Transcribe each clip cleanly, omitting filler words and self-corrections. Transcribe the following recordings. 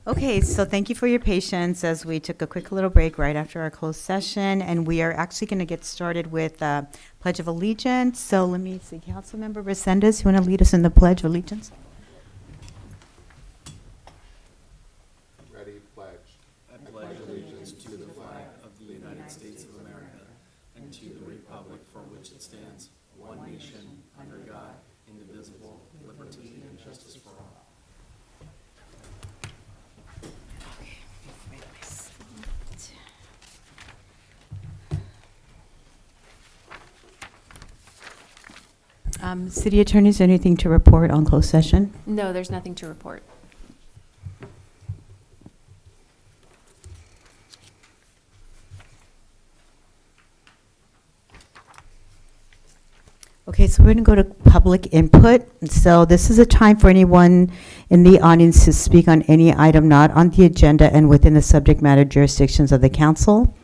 Okay, so thank you for your patience as we took a quick little break right after our closed session, and we are actually going to get started with Pledge of Allegiance. So let me see, Councilmember Resendez, you want to lead us in the Pledge of Allegiance? Ready, pledge. I pledge allegiance to the flag of the United States of America and to the republic for which it stands, one nation, under God, indivisible, with liberty and justice for all. City Attorney, is there anything to report on closed session? No, there's nothing to report. Okay, so we're going to go to public input. So this is a time for anyone in the audience to speak on any item not on the agenda and within the subject matter jurisdictions of the council.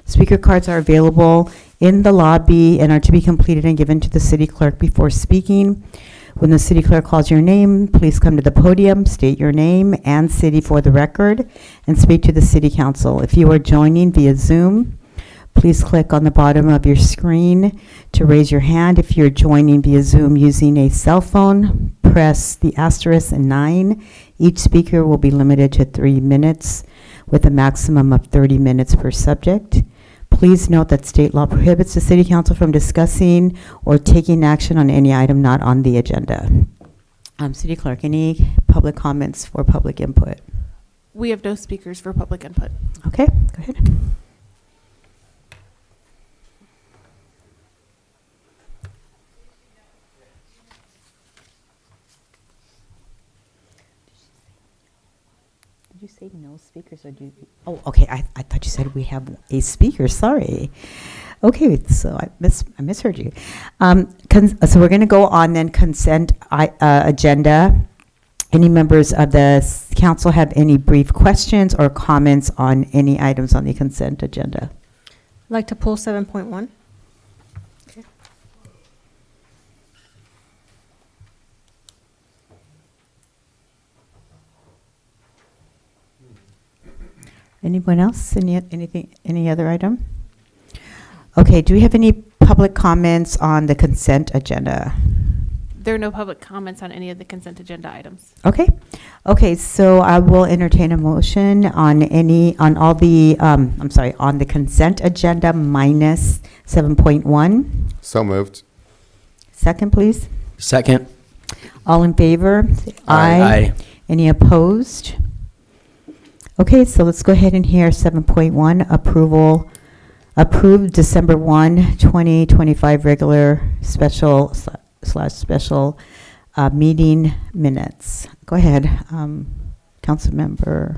Speaker cards are available in the lobby and are to be completed and given to the city clerk before speaking. When the city clerk calls your name, please come to the podium, state your name and city for the record, and speak to the city council. If you are joining via Zoom, please click on the bottom of your screen to raise your hand. If you're joining via Zoom using a cell phone, press the asterisk and 9. Each speaker will be limited to 3 minutes with a maximum of 30 minutes per subject. Please note that state law prohibits the city council from discussing or taking action on any item not on the agenda. City clerk, any public comments for public input? We have no speakers for public input. Okay, go ahead. Did you say no speakers or do you? Oh, okay. I thought you said we have a speaker. Sorry. Okay, so I misheard you. So we're going to go on then consent agenda. Any members of the council have any brief questions or comments on any items on the consent agenda? I'd like to pull 7.1. Anyone else? Any other item? Okay, do we have any public comments on the consent agenda? There are no public comments on any of the consent agenda items. Okay, so I will entertain a motion on on the consent agenda minus 7.1. So moved. Second, please. Second. All in favor? Aye. Any opposed? Okay, so let's go ahead and hear 7.1, approved December 1, 2025 regular special meeting minutes. Go ahead, Councilmember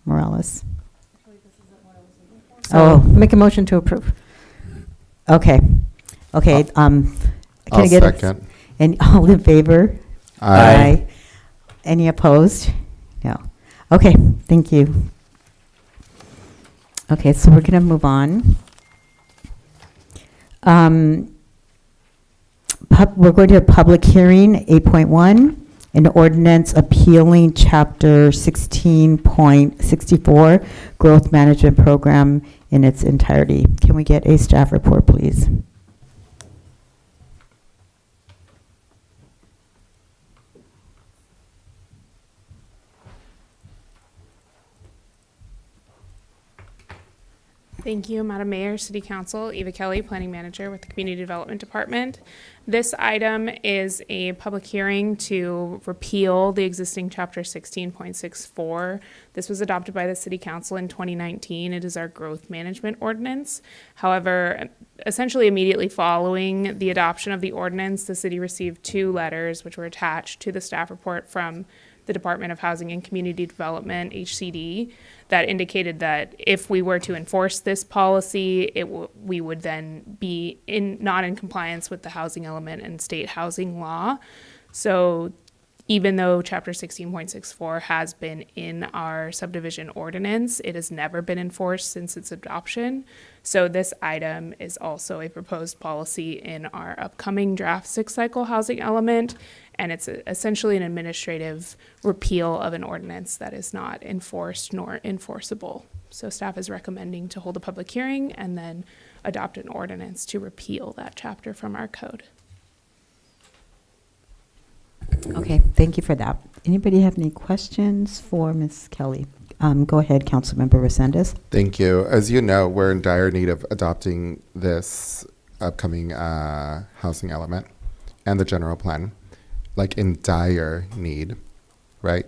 Morales. So make a motion to approve. Okay. Can I'll I get second. And all in favor? Aye. Any opposed? No. Okay, thank you. Okay, so we're going to move on. We're going to a public hearing, 8.1, an ordinance appealing Chapter 16.64, Growth Management Program in its entirety. Can we get a staff report, please? Thank you, Madam Mayor, City Council, Eva Kelly, Planning Manager with the Community Development Department. This item is a public hearing to repeal the existing Chapter 16.64. This was adopted by the City Council in 2019. It is our growth management ordinance. However, essentially immediately following the adoption of the ordinance, the city received 2 letters which were attached to the staff report from the Department of Housing and Community Development, HCD, that indicated that if we were to enforce this policy, we would then be not in compliance with the housing element and state housing law. So even though Chapter 16.64 has been in our subdivision ordinance, it has never been enforced since its adoption. So this item is also a proposed policy in our upcoming draft 6-cycle housing element, and it's essentially an administrative repeal of an ordinance that is not enforced nor enforceable. So staff is recommending to hold a public hearing and then adopt an ordinance to repeal that chapter from our code. Okay, thank you for that. Anybody have any questions for Ms. Kelly? Go ahead, Councilmember Resendez. Thank you. As you know, we're in dire need of adopting this upcoming housing element and the general plan, like in dire need, right?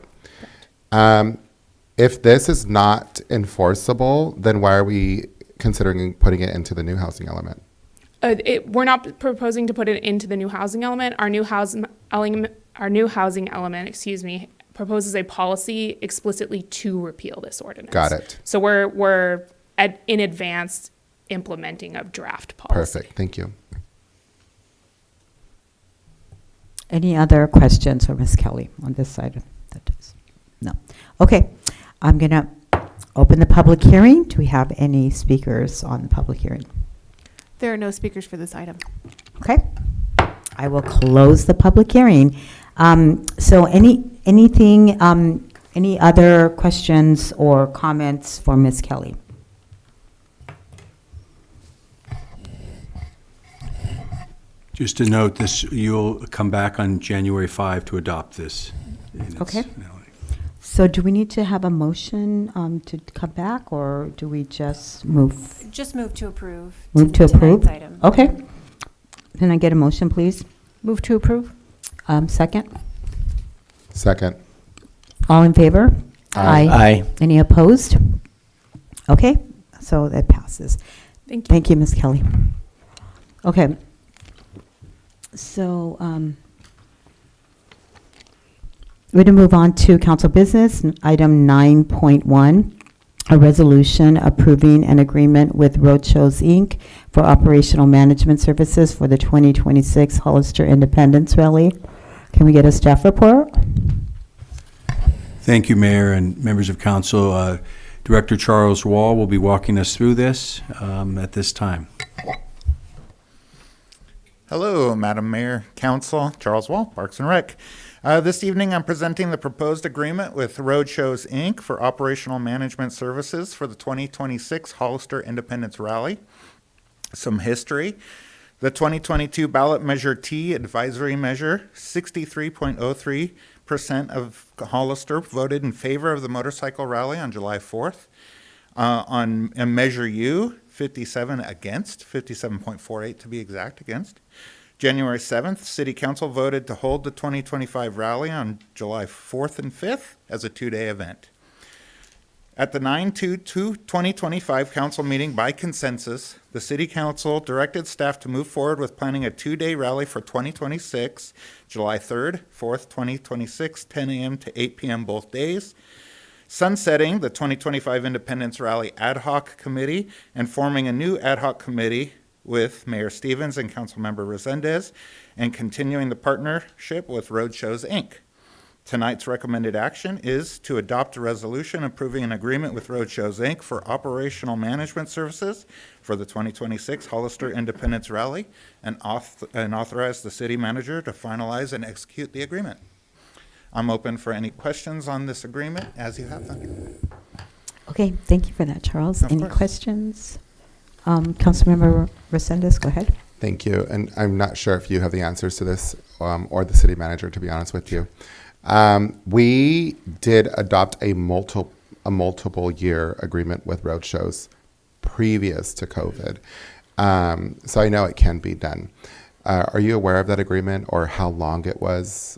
If this is not enforceable, then why are we considering putting it into the new housing element? We're not proposing to put it into the new housing element. Our new housing element, proposes a policy explicitly to repeal this ordinance. Got it. So we're in advanced implementing of draft policy. Perfect. Thank you. Any other questions for Ms. Kelly on this side? No. Okay, I'm going to open the public hearing. Do we have any speakers on the public hearing? There are no speakers for this item. Okay, I will close the public hearing. So any other questions or comments for Ms. Kelly? Just to note this, you'll come back on January 5 to adopt this. Okay. So do we need to have a motion to come back, or do we just move? Just move to approve. Move to approve? tonight's item. Okay. Can I get a motion, please? Move to approve. Second? Second. All in favor? Aye. Any opposed? Okay, so that passes. Thank you. Thank you, Ms. Kelly. Okay. So we're going to move on to council business, item 9.1, a resolution approving an agreement with Roadshows, Inc. for operational management services for the 2026 Hollister Independence Rally. Can we get a staff report? Thank you, Mayor and members of council. Director Charles Wall will be walking us through this at this time. Hello, Madam Mayor, Council, Charles Wall, Parks and Rec. This evening, I'm presenting the proposed agreement with Roadshows, Inc. for operational management services for the 2026 Hollister Independence Rally. Some history. The 2022 ballot measure T advisory measure, 63.03% of Hollister voted in favor of the motorcycle rally on July 4th. On measure U, 57 against, 57.48 to be exact against. January 7th, City Council voted to hold the 2025 rally on July 4th and 5th as a two-day event. At the 9/2/2025 council meeting by consensus, the City Council directed staff to move forward with planning a two-day rally for 2026, July 3rd, 4th, 2026, 10 a.m. to 8 p.m. both days, sunsetting the 2025 Independence Rally Ad Hoc Committee and forming a new ad hoc committee with Mayor Stevens and Councilmember Resendez, and continuing the partnership with Roadshows, Inc. Tonight's recommended action is to adopt a resolution approving an agreement with Roadshows, Inc. for operational management services for the 2026 Hollister Independence Rally and authorize the city manager to finalize and execute the agreement. I'm open for any questions on this agreement as you have them. Okay, thank you for that, Charles. Of Any course. questions? Councilmember Resendez, go ahead. Thank you. And I'm not sure if you have the answers to this or the city manager, to be honest with you. We did adopt a multiple year agreement with Roadshows previous to COVID. So I know it can be done. Are you aware of that agreement or how long it was,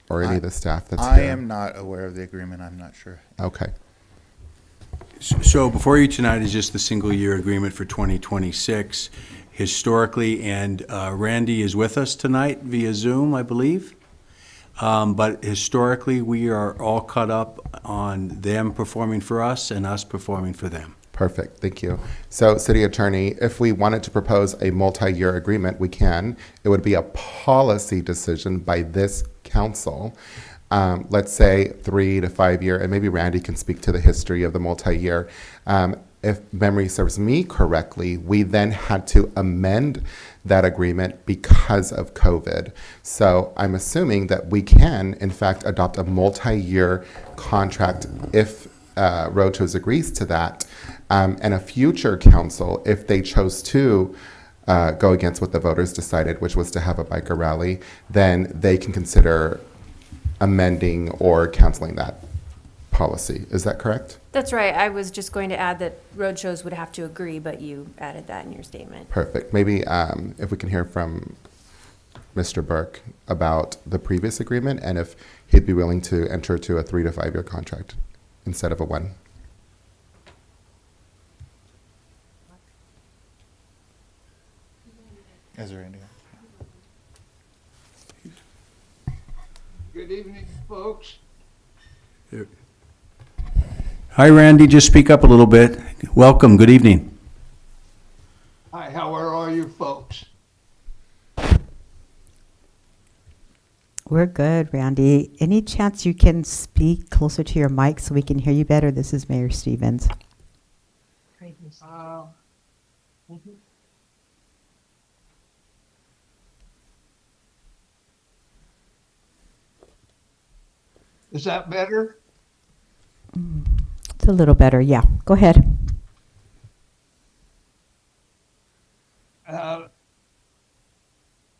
or any of the staff that's I here? am not aware of the agreement. I'm not sure. Okay. So before you tonight is just the single-year agreement for 2026. Historically, and Randy is with us tonight via Zoom, I believe. But historically, we are all caught up on them performing for us and us performing for them. Perfect, thank you. So, City Attorney, if we wanted to propose a multi-year agreement, we can. It would be a policy decision by this council, let's say 3 to 5 year, and maybe Randy can speak to the history of the multi-year. If memory serves me correctly, we then had to amend that agreement because of COVID. So I'm assuming that we can, in fact, adopt a multi-year contract if Roadshows agrees to that. And a future council, if they chose to go against what the voters decided, which was to have a biker rally, then they can consider amending or canceling that policy. Is that correct? That's right. I was just going to add that roadshows would have to agree, but you added that in your statement. Perfect. Maybe if we can hear from Mr. Burke about the previous agreement and if he'd be willing to enter into a 3 to 5 year contract instead of a 1. Is there any? Good evening, folks. Hi, Randy, just speak up a little bit. Welcome, good evening. Hi, how are all you folks? We're good, Randy. Any chance you can speak closer to your mic so we can hear you better? This is Mayor Stevens. Is that better? It's a little better. Yeah, go ahead.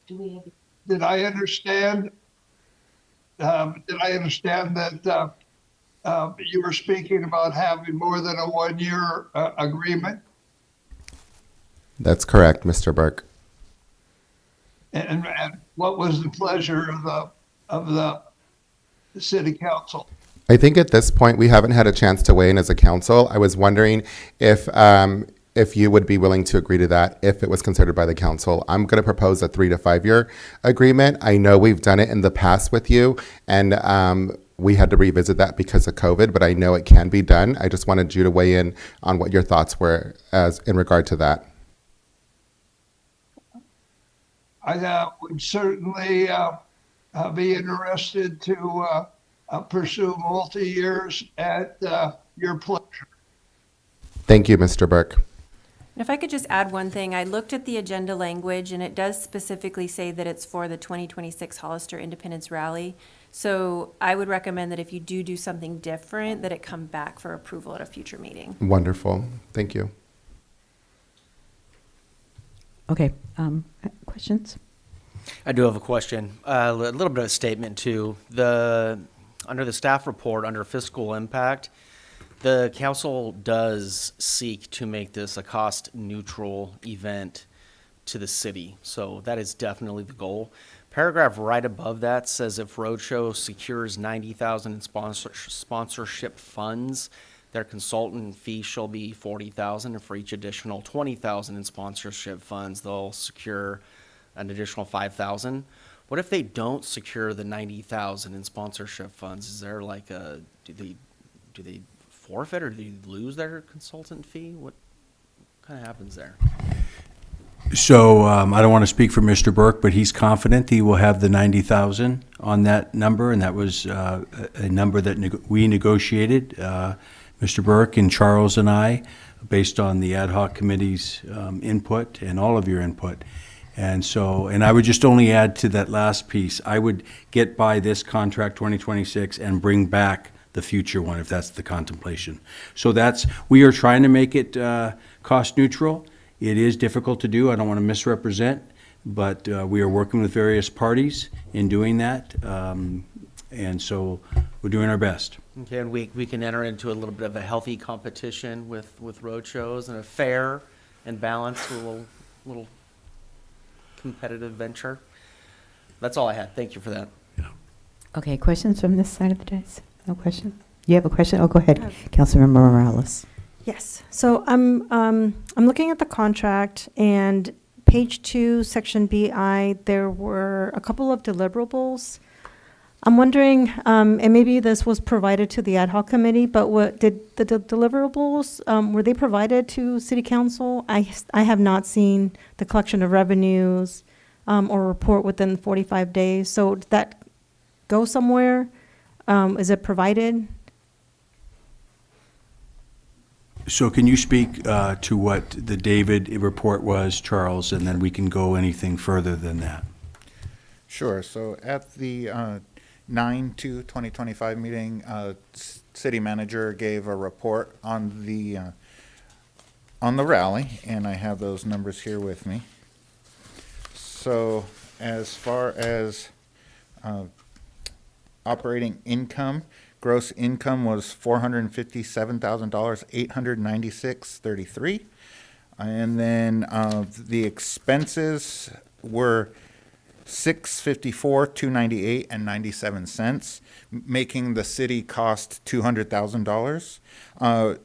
Did I understand? Did I understand that you were speaking about having more than a 1 year agreement? That's correct, Mr. Burke. And what was the pleasure of the city council? I think at this point we haven't had a chance to weigh in as a council. I was wondering if you would be willing to agree to that if it was considered by the council. I'm going to propose a 3 to 5 year agreement. I know we've done it in the past with you, and we had to revisit that because of COVID, but I know it can be done. I just wanted you to weigh in on what your thoughts were as in regard to that. I would certainly be interested to pursue multi-years at your pleasure. Thank you, Mr. Burke. And if I could just add one thing, I looked at the agenda language and it does specifically say that it's for the 2026 Hollister Independence Rally. So I would recommend that if you do something different, that it come back for approval at a future meeting. Wonderful. Thank you. Okay, questions? I do have a question, a little bit of a statement too. Under the staff report, under fiscal impact, the council does seek to make this a cost-neutral event to the city. So that is definitely the goal. Paragraph right above that says if Roadshow secures $90,000 in sponsorship funds, their consultant fee shall be $40,000, and for each additional $20,000 in sponsorship funds, they'll secure an additional $5,000. What if they don't secure the $90,000 in sponsorship funds? Is there like do they forfeit or do they lose their consultant fee? What kind of happens there? So I don't want to speak for Mr. Burke, but he's confident he will have the 90,000 on that number, and that was a number that we negotiated, Mr. Burke and Charles and I, based on the ad hoc committee's input and all of your input. And so, and I would just only add to that last piece, I would get by this contract 2026 and bring back the future one if that's the contemplation. So we are trying to make it cost neutral. It is difficult to do. I don't want to misrepresent, but we are working with various parties in doing that. And so we're doing our best. Okay, and we can enter into a little bit of a healthy competition with roadshows and a fair and balanced little competitive venture. That's all I had. Thank you for that. Okay, questions from this side of the dais? No question? You have a question? Oh, go ahead, Councilmember Morales. Yes. So I'm looking at the contract, and page 2, section BI, there were a couple of deliverables. I'm wondering, and maybe this was provided to the ad hoc committee, but what did the deliverables, were they provided to city council? I have not seen the collection of revenues or report within 45 days. So go somewhere? Is it provided? So can you speak to what the David report was, Charles, and then we can go anything further than that? Sure. So at the 9/2/2025 meeting, city manager gave a report on the rally, and I have those numbers here with me. So as far as operating income, gross income was $457,000, $896.33. And then the expenses were $654,298 and 97 cents, making the city cost $200,000.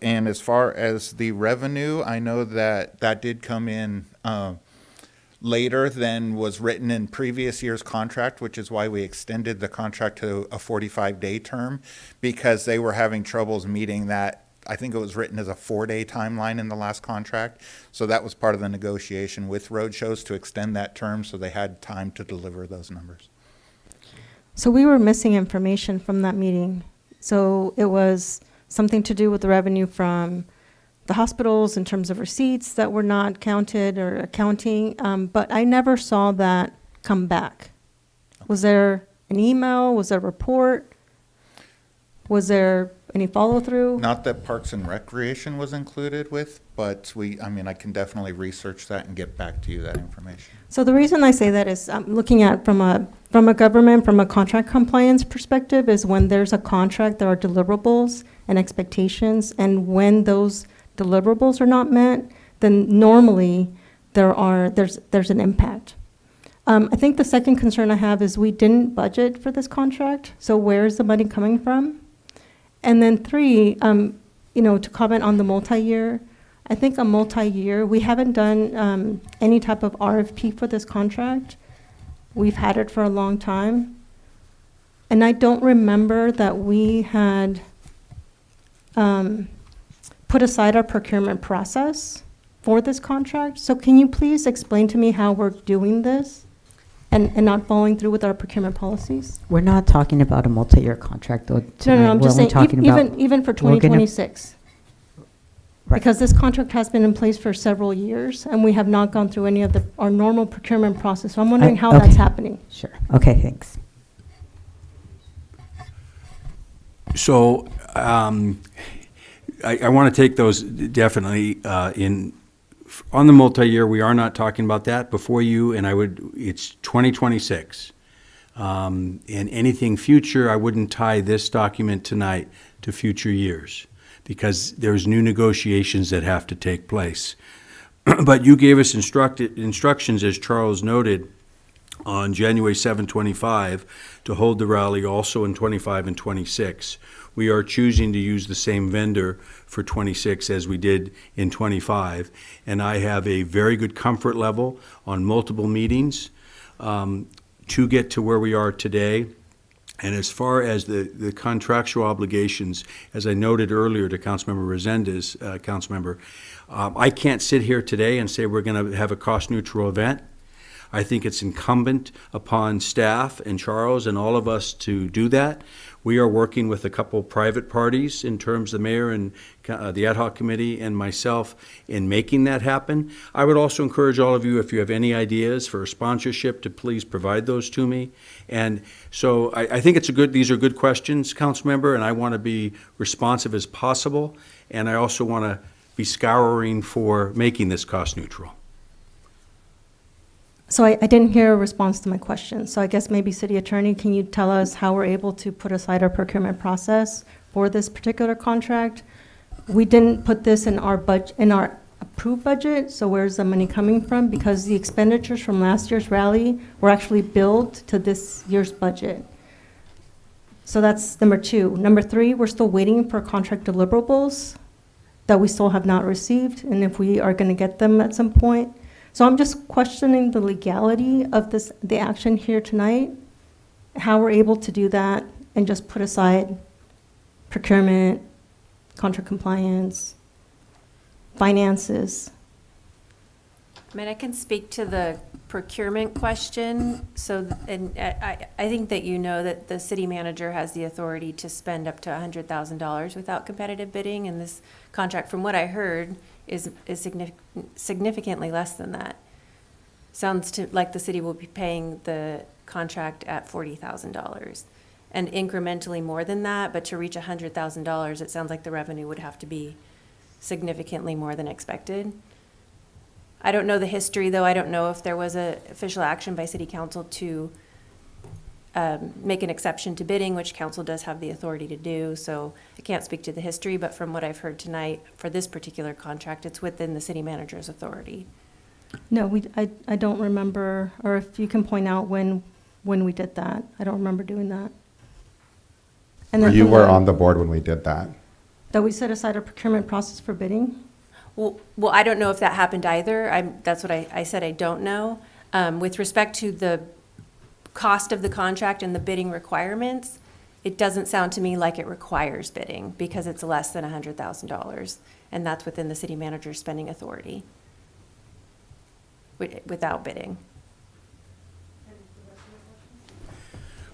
And as far as the revenue, I know that did come in later than was written in previous year's contract, which is why we extended the contract to a 45-day term, because they were having troubles meeting that. I think it was written as a 4-day timeline in the last contract. So that was part of the negotiation with roadshows to extend that term, so they had time to deliver those numbers. So we were missing information from that meeting. So it was something to do with the revenue from the hospitals in terms of receipts that were not counted or accounting, but I never saw that come back. Was there an email? Was there a report? Was there any follow-through? Not that Parks and Recreation was included with, but I can definitely research that and get back to you that information. So the reason I say that is I'm looking at from a government, from a contract compliance perspective, is when there's a contract, there are deliverables and expectations, and when those deliverables are not met, then normally there's an impact. I think the second concern I have is we didn't budget for this contract, so where's the money coming from? And then 3, to comment on the multi-year, I think a multi-year, we haven't done any type of RFP for this contract. We've had it for a long time. And I don't remember that we had put aside our procurement process for this contract. So can you please explain to me how we're doing this and not following through with our procurement policies? We're not talking about a multi-year contract, though, tonight. No, I'm just We're only saying, talking about- even for we're gonna- 2026. Right. Because this contract has been in place for several years, and we have not gone through any of our normal procurement process. So I'm wondering how that's okay. happening. Sure. Okay, thanks. So I want to take those definitely on the multi-year. We are not talking about that before you, and it's 2026. And anything future, I wouldn't tie this document tonight to future years, because there's new negotiations that have to take place. But you gave us instructions, as Charles noted, on January 7, 25, to hold the rally also in 25 and 26. We are choosing to use the same vendor for 26 as we did in 25, and I have a very good comfort level on multiple meetings to get to where we are today. And as far as the contractual obligations, as I noted earlier to Councilmember Resendez, Councilmember, I can't sit here today and say we're going to have a cost-neutral event. I think it's incumbent upon staff and Charles and all of us to do that. We are working with a couple private parties in terms of the mayor and the ad hoc committee and myself in making that happen. I would also encourage all of you, if you have any ideas for a sponsorship, to please provide those to me. And so I think these are good questions, Councilmember, and I want to be responsive as possible. And I also want to be scouring for making this cost neutral. So I didn't hear a response to my question. So I guess maybe City Attorney, can you tell us how we're able to put aside our procurement process for this particular contract? We didn't put this in our approved budget, so where's the money coming from? Because the expenditures from last year's rally were actually billed to this year's budget. So that's number 2. Number 3, we're still waiting for contract deliverables that we still have not received, and if we are going to get them at some point. So I'm just questioning the legality of the action here tonight, how we're able to do that and just put aside procurement, contract compliance, finances. I mean, I can speak to the procurement question. So, and I think that you know that the city manager has the authority to spend up to $100,000 without competitive bidding, and this contract, from what I heard, is significantly less than that. Sounds to like the city will be paying the contract at $40,000 and incrementally more than that, but to reach $100,000, it sounds like the revenue would have to be significantly more than expected. I don't know the history, though. I don't know if there was a official action by city council to make an exception to bidding, which council does have the authority to do. So I can't speak to the history, but from what I've heard tonight, for this particular contract, it's within the city manager's authority. No, I don't remember, or if you can point out when we did that. I don't remember doing that. And then You for were the- on the board when we did that. That we set aside a procurement process for bidding? Well, I don't know if that happened either. That's what I said, I don't know. With respect to the cost of the contract and the bidding requirements, it doesn't sound to me like it requires bidding because it's less than $100,000, and that's within the city manager's spending authority without bidding.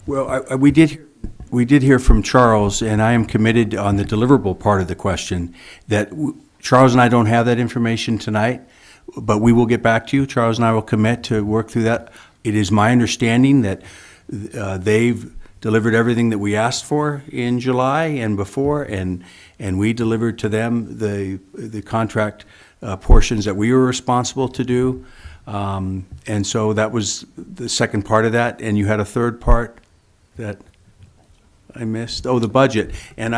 Well, we did hear from Charles, and I am committed on the deliverable part of the question, that Charles and I don't have that information tonight, but we will get back to you. Charles and I will commit to work through that. It is my understanding that they've delivered everything that we asked for in July and before, and we delivered to them the contract portions that we were responsible to do. And so that was the second part of that, and you had a third part that I missed. Oh, the budget. And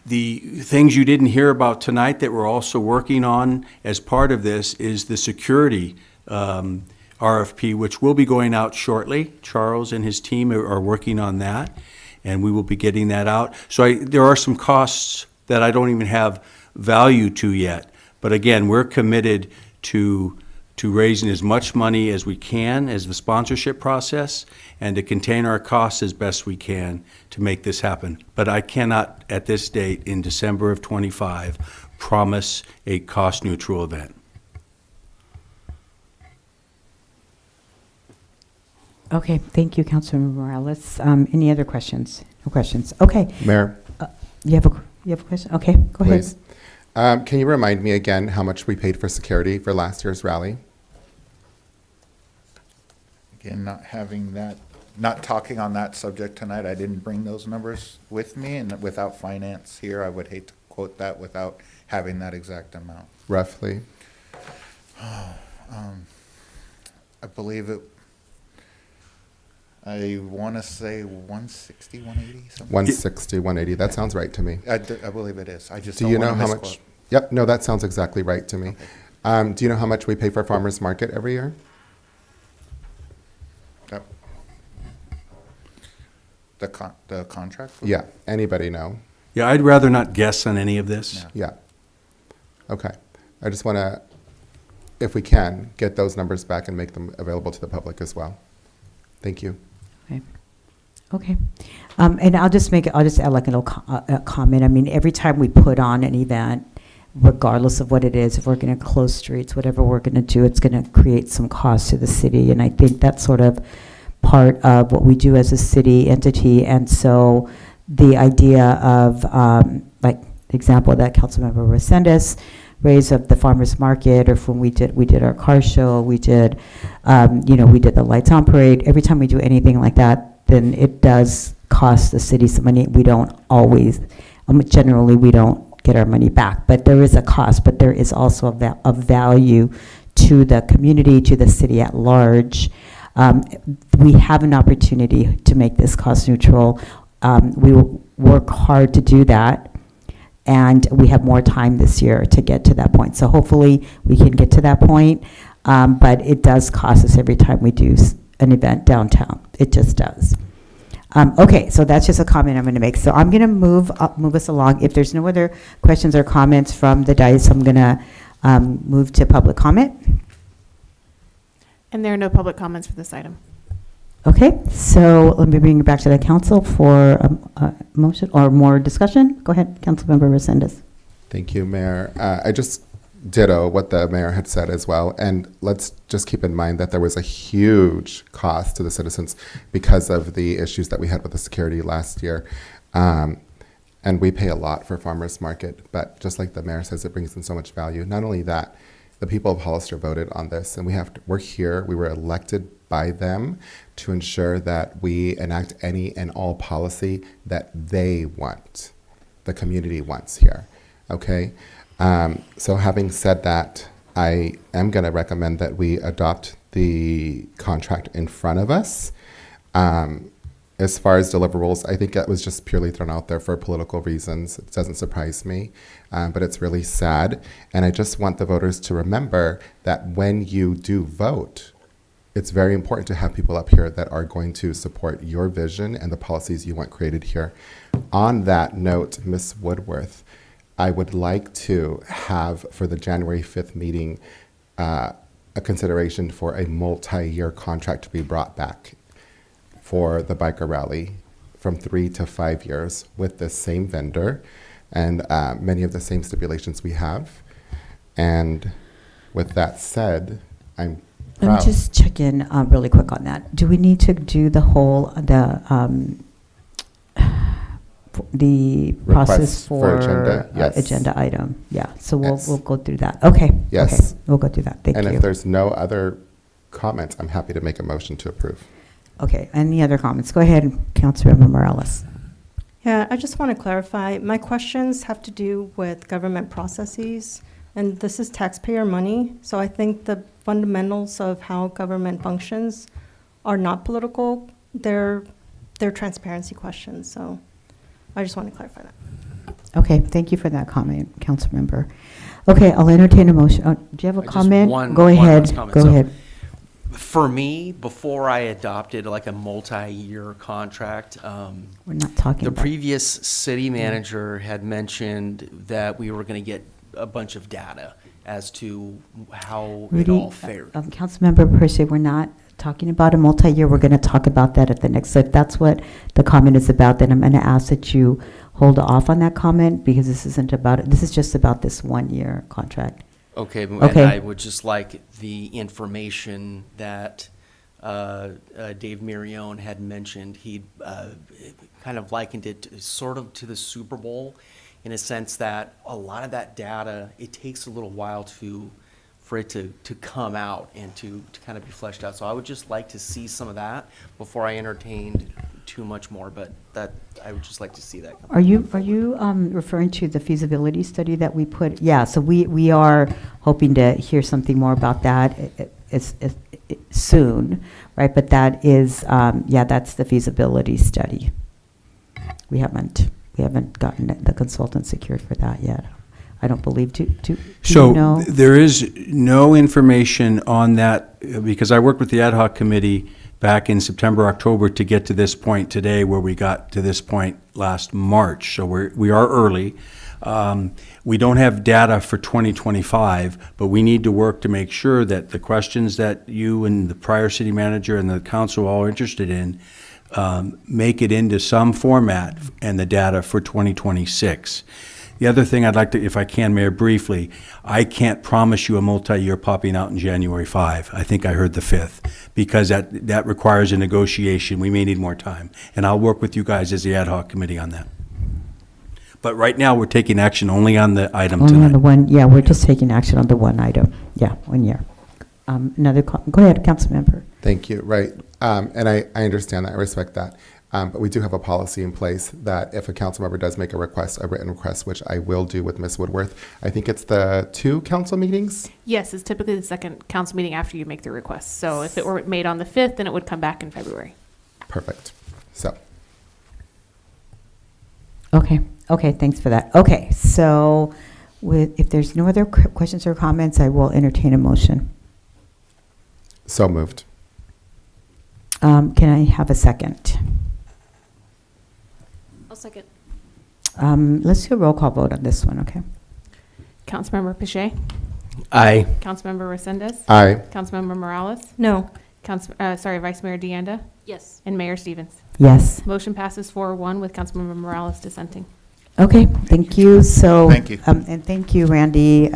the things you didn't hear about tonight that we're also working on as part of this is the security RFP, which will be going out shortly. Charles and his team are working on that, and we will be getting that out. So there are some costs that I don't even have value to yet. But again, we're committed to raising as much money as we can as the sponsorship process and to contain our costs as best we can to make this happen. But I cannot, at this date in December of '25, promise a cost-neutral event. Okay, thank you, Councilmember Morales. Any other questions? No questions. Okay. Mayor, You have a question? Okay, go ahead. please. Can you remind me again how much we paid for security for last year's rally? Again, not talking on that subject tonight, I didn't bring those numbers with me, and without finance here, I would hate to quote that without having that exact amount. Roughly? I believe I want to say 160, 180, something. 160, 180. That sounds right to me. I believe it is. I just Do don't you know want to how misquote. much? Yep, no, that sounds exactly right to me. Do you know how much we pay for farmers market every year? Yep. The contract? Yeah, anybody know? Yeah, I'd rather not guess on any of this. Yeah. Yeah. Okay. I just want to, if we can, get those numbers back and make them available to the public as well. Thank you. Okay. And I'll just add like a little comment. I mean, every time we put on an event, regardless of what it is, if we're going to close streets, whatever we're going to do, it's going to create some cost to the city. And I think that's sort of part of what we do as a city entity. And so the idea of, like the example that Councilmember Resendez raised of the farmers market, or when we did our car show, we did the lights on parade. Every time we do anything like that, then it does cost the city some money. We don't always, generally we don't get our money back, but there is a cost, but there is also a value to the community, to the city at large. We have an opportunity to make this cost neutral. We will work hard to do that, and we have more time this year to get to that point. So hopefully we can get to that point, but it does cost us every time we do an event downtown. It just does. Okay, so that's just a comment I'm going to make. So I'm going to move us along. If there's no other questions or comments from the dais, I'm going to move to public comment. And there are no public comments for this item. Okay, so let me bring you back to the council for a motion or more discussion. Go ahead, Councilmember Resendez. Thank you, Mayor. I just ditto what the mayor had said as well. And let's just keep in mind that there was a huge cost to the citizens because of the issues that we had with the security last year. And we pay a lot for farmers market, but just like the mayor says, it brings in so much value. Not only that, the people of Hollister voted on this, and we're here, we were elected by them to ensure that we enact any and all policy that they want, the community wants here, okay? So having said that, I am gonna recommend that we adopt the contract in front of us. As far as deliverables, I think that was just purely thrown out there for political reasons. It doesn't surprise me, but it's really sad. And I just want the voters to remember that when you do vote, it's very important to have people up here that are going to support your vision and the policies you want created here. On that note, Ms. Woodworth, I would like to have for the January 5th meeting a consideration for a multi-year contract to be brought back for the biker rally from 3 to 5 years with the same vendor and many of the same stipulations we have. And with that said, I'm Let me proud. just check in really quick on that. Do we need to do the whole, the process Request for agenda? Yes. agenda item? Yeah, so Yes. we'll go through that. Okay. Yes. Okay, we'll go through that. Thank And you. if there's no other comments, I'm happy to make a motion to approve. Okay, any other comments? Go ahead, Councilmember Morales. Yeah, I just want to clarify, my questions have to do with government processes, and this is taxpayer money, so I think the fundamentals of how government functions are not political, they're transparency questions, so I just want to clarify that. Okay, thank you for that comment, Councilmember. Okay, I'll entertain a motion. Do you have a Just comment? one- Go one ahead, last comment. go So, ahead. For me, before I adopted like a multi-year contract, We're not talking the about. previous city manager had mentioned that we were going to get a bunch of data as to how it Rudy, all fared. Councilmember Percy, we're not talking about a multi-year. We're going to talk about that at the next. So if that's what the comment is about, then I'm going to ask that you hold off on that comment because this isn't about it. This is just about this 1-year contract. Okay, and Okay. I would just like the information that Dave Mirione had mentioned. He kind of likened it sort of to the Super Bowl in a sense that a lot of that data, it takes a little while for it to come out and to kind of be fleshed out. So I would just like to see some of that before I entertained too much more, but that, I would just like to see that. Are you referring to the feasibility study that we put? Yeah, so we are hoping to hear something more about that soon, right? But that is, that's the feasibility study. We haven't gotten the consultant secured for that yet. I don't believe. Do you So know? there is no information on that, because I worked with the ad hoc committee back in September, October to get to this point today, where we got to this point last March. So we are early. We don't have data for 2025, but we need to work to make sure that the questions that you and the prior city manager and the council all are interested in make it into some format and the data for 2026. The other thing I'd like to, if I can, Mayor, briefly, I can't promise you a multi-year popping out in January 5. I think I heard the 5th, because that requires a negotiation. We may need more time. And I'll work with you guys as the ad hoc committee on that. But right now, we're taking action only on the item Only on tonight. the one, yeah, we're just taking action on the one item. Yeah, 1 year. Go ahead, Councilmember. Thank you. Right. And I understand that. I respect that. But we do have a policy in place that if a council member does make a request, a written request, which I will do with Ms. Woodworth, I think it's the 2 council meetings. Yes, it's typically the second council meeting after you make the request. So if it were made on the 5th, then it would come back in February. Perfect. So, Okay, thanks for that. Okay, so if there's no other questions or comments, I will entertain a motion. so moved. Can I have a second? I'll second. Let's do a roll call vote on this one, okay? Councilmember Pache, Aye. Councilmember Resendez, Aye. Councilmember Morales, No, Vice Mayor Deanda, Yes. and Mayor Stevens. Yes. Motion passes 4-1 with Councilmember Morales dissenting. Okay, thank you. So. Thank you. And thank you, Randy.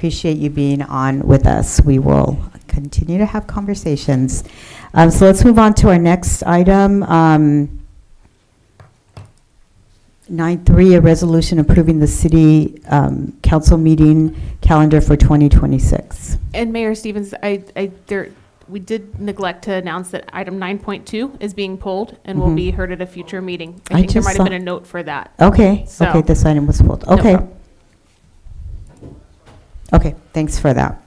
appreciate you being on with us. We will continue to have conversations. So let's move on to our next item. 9.3, a resolution approving the city council meeting calendar for 2026. And Mayor Stevens, we did neglect to announce that item 9.2 is being pulled and will be heard at a future meeting. I think there just might saw- have been a note for that. Okay, So- okay, this item was pulled. No Okay. problem. Okay, thanks for that.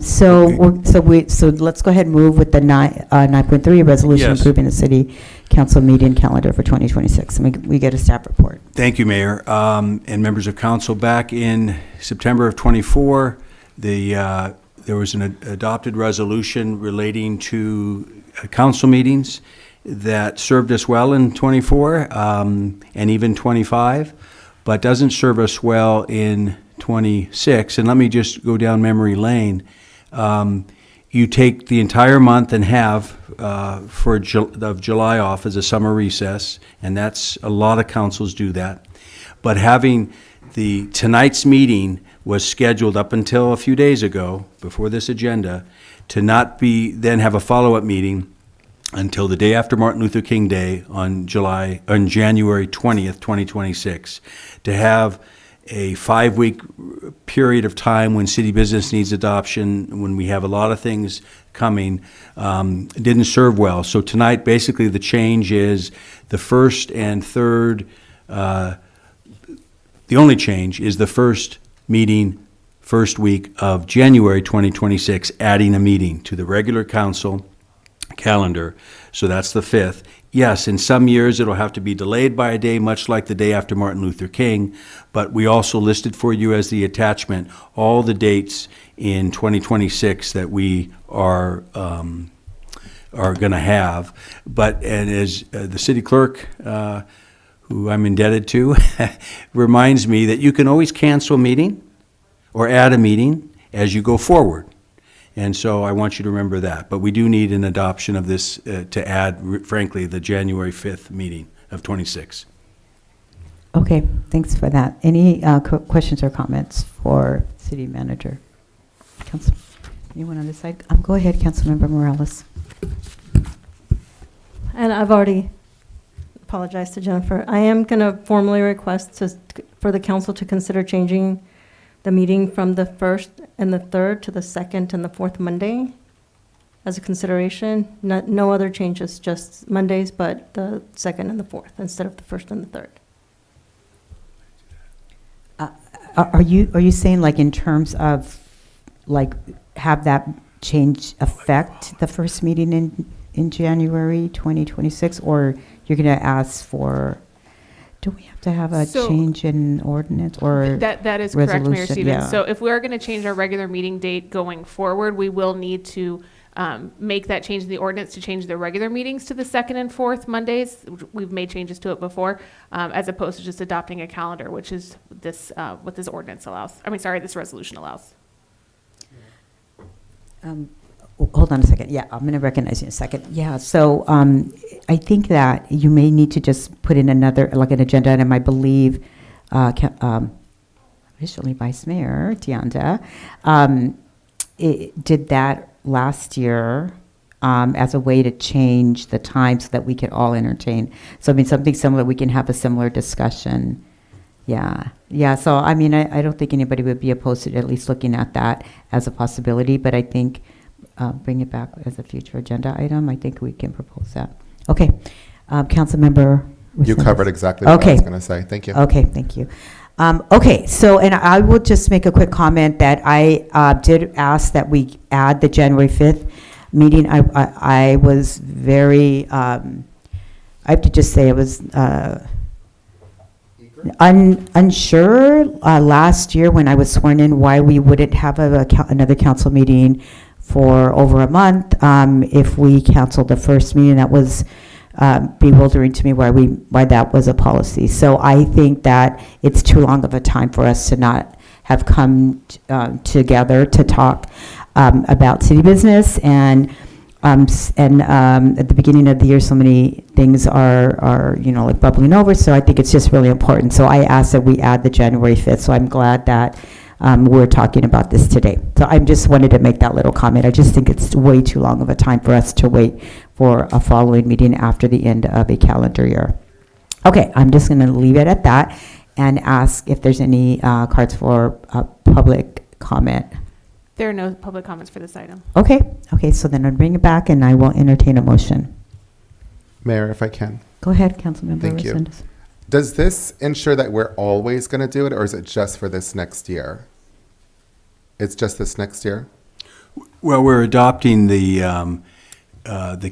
So let's go ahead and move with the 9.3, a resolution Yes. approving the city council meeting calendar for 2026. And we get a staff report. Thank you, Mayor, and members of council. Back in September of '24, there was an adopted resolution relating to council meetings that served us well in '24 and even '25, but doesn't serve us well in '26. And let me just go down memory lane. You take the entire month and half of July off as a summer recess, and that's a lot of councils do that. But having tonight's meeting was scheduled up until a few days ago, before this agenda, to not then have a follow-up meeting until the day after Martin Luther King Day on January 20th, 2026, to have a 5-week period of time when city business needs adoption, when we have a lot of things coming, didn't serve well. So tonight, basically, the change is the first and third, the only change is the first meeting, first week of January 2026, adding a meeting to the regular council calendar. So that's the 5th. Yes, in some years it'll have to be delayed by a day, much like the day after Martin Luther King, but we also listed for you as the attachment all the dates in 2026 that we are going to have. And as the city clerk, who I'm indebted to, reminds me that you can always cancel a meeting or add a meeting as you go forward. And so I want you to remember that. But we do need an adoption of this to add, frankly, the January 5th meeting of '26. Okay, thanks for that. Any questions or comments for city manager? Anyone on this side? Go ahead, Councilmember Morales. And I've already apologized to Jennifer. I am going to formally request for the council to consider changing the meeting from the 1st and the 3rd to the 2nd and the 4th Monday as a consideration. No other changes, just Mondays, but the 2nd and the 4th instead of the 1st and the 3rd. Are you saying, like, in terms of, like, have that change affect the first meeting in January 2026, or you're going to ask for? Do we have to have a change in ordinance or That is correct, Mayor resolution? Stevens. Yeah. So if we are going to change our regular meeting date going forward, we will need to make that change in the ordinance to change the regular meetings to the 2nd and 4th Mondays. We've made changes to it before, as opposed to just adopting a calendar, which is what this ordinance allows. This resolution allows. Hold on a second. Yeah, I'm going to recognize you in a second. Yeah, so I think that you may need to just put in another, like, an agenda item. I believe officially Vice Mayor Tianda did that last year as a way to change the time so that we could all entertain. So, something similar, we can have a similar discussion. Yeah. So, I don't think anybody would be opposed to at least looking at that as a possibility, but I think bring it back as a future agenda item. I think we can propose that. Okay. Councilmember You Rosales. covered exactly what I Okay. was going to say. Thank you. Okay, thank you. Okay, so, and I will just make a quick comment that I did ask that we add the January 5th meeting. I was very, I have to just say, I was unsure last year when I was sworn in why we wouldn't have another council meeting for over a month. If we canceled the first meeting, that was bewildering to me why that was a policy. So I think that it's too long of a time for us to not have come together to talk about city business, and at the beginning of the year, so many things are like bubbling over. So I think it's just really important. So I asked that we add the January 5th. So I'm glad that we're talking about this today. So I just wanted to make that little comment. I just think it's way too long of a time for us to wait for a following meeting after the end of a calendar year. Okay, I'm just going to leave it at that and ask if there's any cards for public comment. There are no public comments for this item. Okay, so then I'll bring it back and I will entertain a motion. Mayor, if I can. Go ahead, Councilmember Thank you. Resendez. Does this ensure that we're always going to do it, or is it just for this next year? It's just this next year? Well, we're adopting the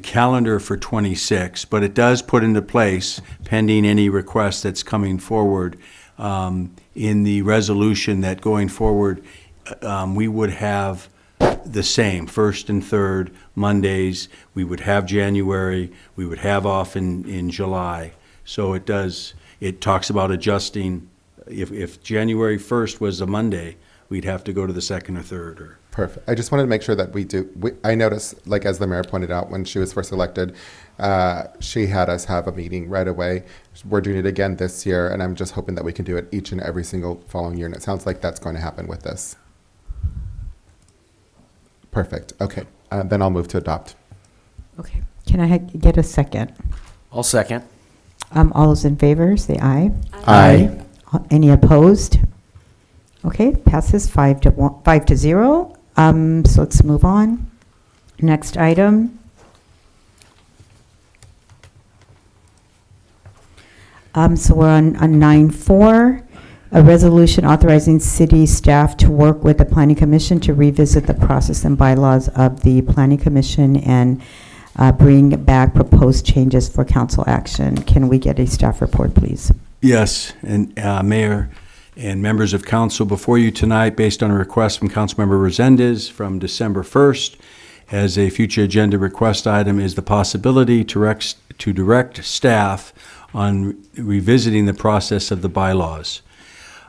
calendar for +26, but it does put into place, pending any request that's coming forward, in the resolution that going forward, we would have the same, first and third Mondays. We would have January, we would have off in July. So it talks about adjusting. If January 1st was a Monday, we'd have to go to the second or third. Or Perfect. I just wanted to make sure that we do. I noticed, like as the mayor pointed out, when she was first elected, she had us have a meeting right away. We're doing it again this year, and I'm just hoping that we can do it each and every single following year. And it sounds like that's going to happen with this. Perfect. Okay. Then I'll move to adopt. Okay, can I get a second? I'll second. All those in favor, say aye. Aye. Any opposed? Okay, passes 5-0. So let's move on. Next item. So we're on 9-4, a resolution authorizing city staff to work with the Planning Commission to revisit the process and bylaws of the Planning Commission and bring back proposed changes for council action. Can we get a staff report, please? yes, and Mayor and members of council, before you tonight, based on a request from Councilmember Resendez from December 1st, as a future agenda request item is the possibility to direct staff on revisiting the process of the bylaws.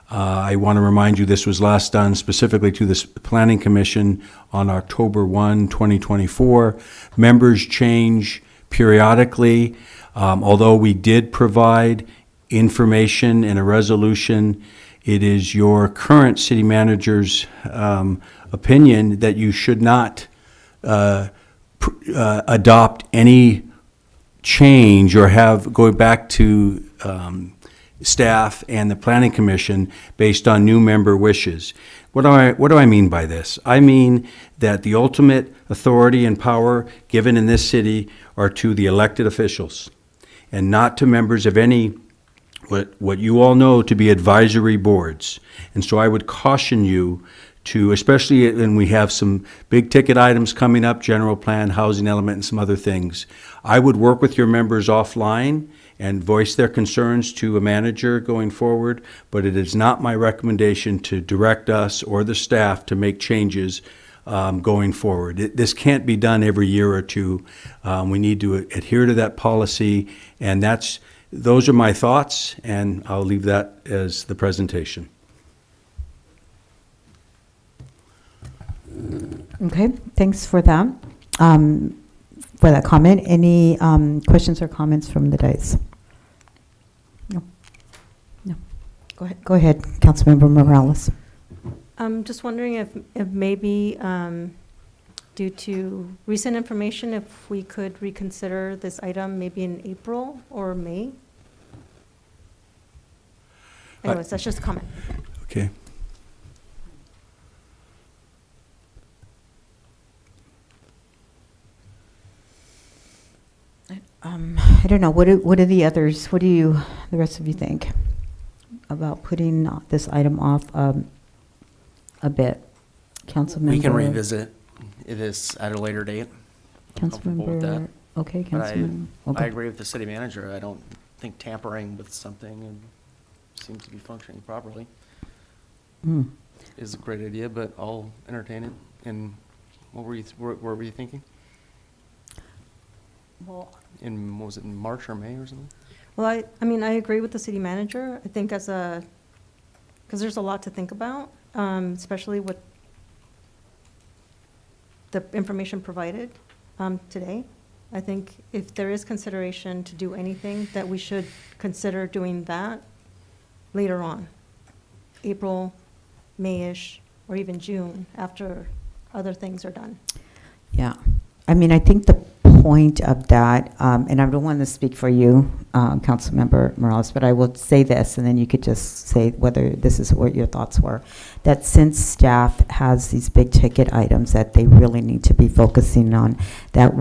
I want to remind you this was last done specifically to the Planning Commission on October 1, 2024. Members change periodically. Although we did provide information in a resolution, it is your current city manager's opinion that you should not adopt any change or go back to staff and the Planning Commission based on new member wishes. What do I mean by this? I mean that the ultimate authority and power given in this city are to the elected officials and not to members of any, what you all know to be advisory boards. And so I would caution you to, especially when we have some big ticket items coming up, general plan, housing element, and some other things, I would work with your members offline and voice their concerns to a manager going forward, but it is not my recommendation to direct us or the staff to make changes going forward. This can't be done every year or two. We need to adhere to that policy, and those are my thoughts, and I'll leave that as the presentation. Okay, thanks for that. For that comment. Any questions or comments from the dais? No. Go ahead, Councilmember Morales. I'm just wondering if maybe, due to recent information, if we could reconsider this item maybe in April or May? Anyways, that's just a comment. Okay. I don't know, what are the others, the rest of you think about putting this item off a bit? Councilmember? We can revisit this at a later date. I'm comfortable with that. Councilmember, okay, But I Councilmember. agree with the city manager. I don't think tampering with something seems to be functioning properly Hmm. is a great idea, but I'll entertain it. And what were you thinking? Well, What was it, in March or May or something? Well, I mean, I agree with the city manager. I think because there's a lot to think about, especially with the information provided today. I think if there is consideration to do anything, that we should consider doing that later on, April, May-ish or even June after other things are done. Yeah. I mean, I think the point of that, and I don't want to speak for you, Councilmember Morales, but I will say this, and then you could just say whether this is what your thoughts were, that since staff has these big ticket items that they really need to be focusing on, that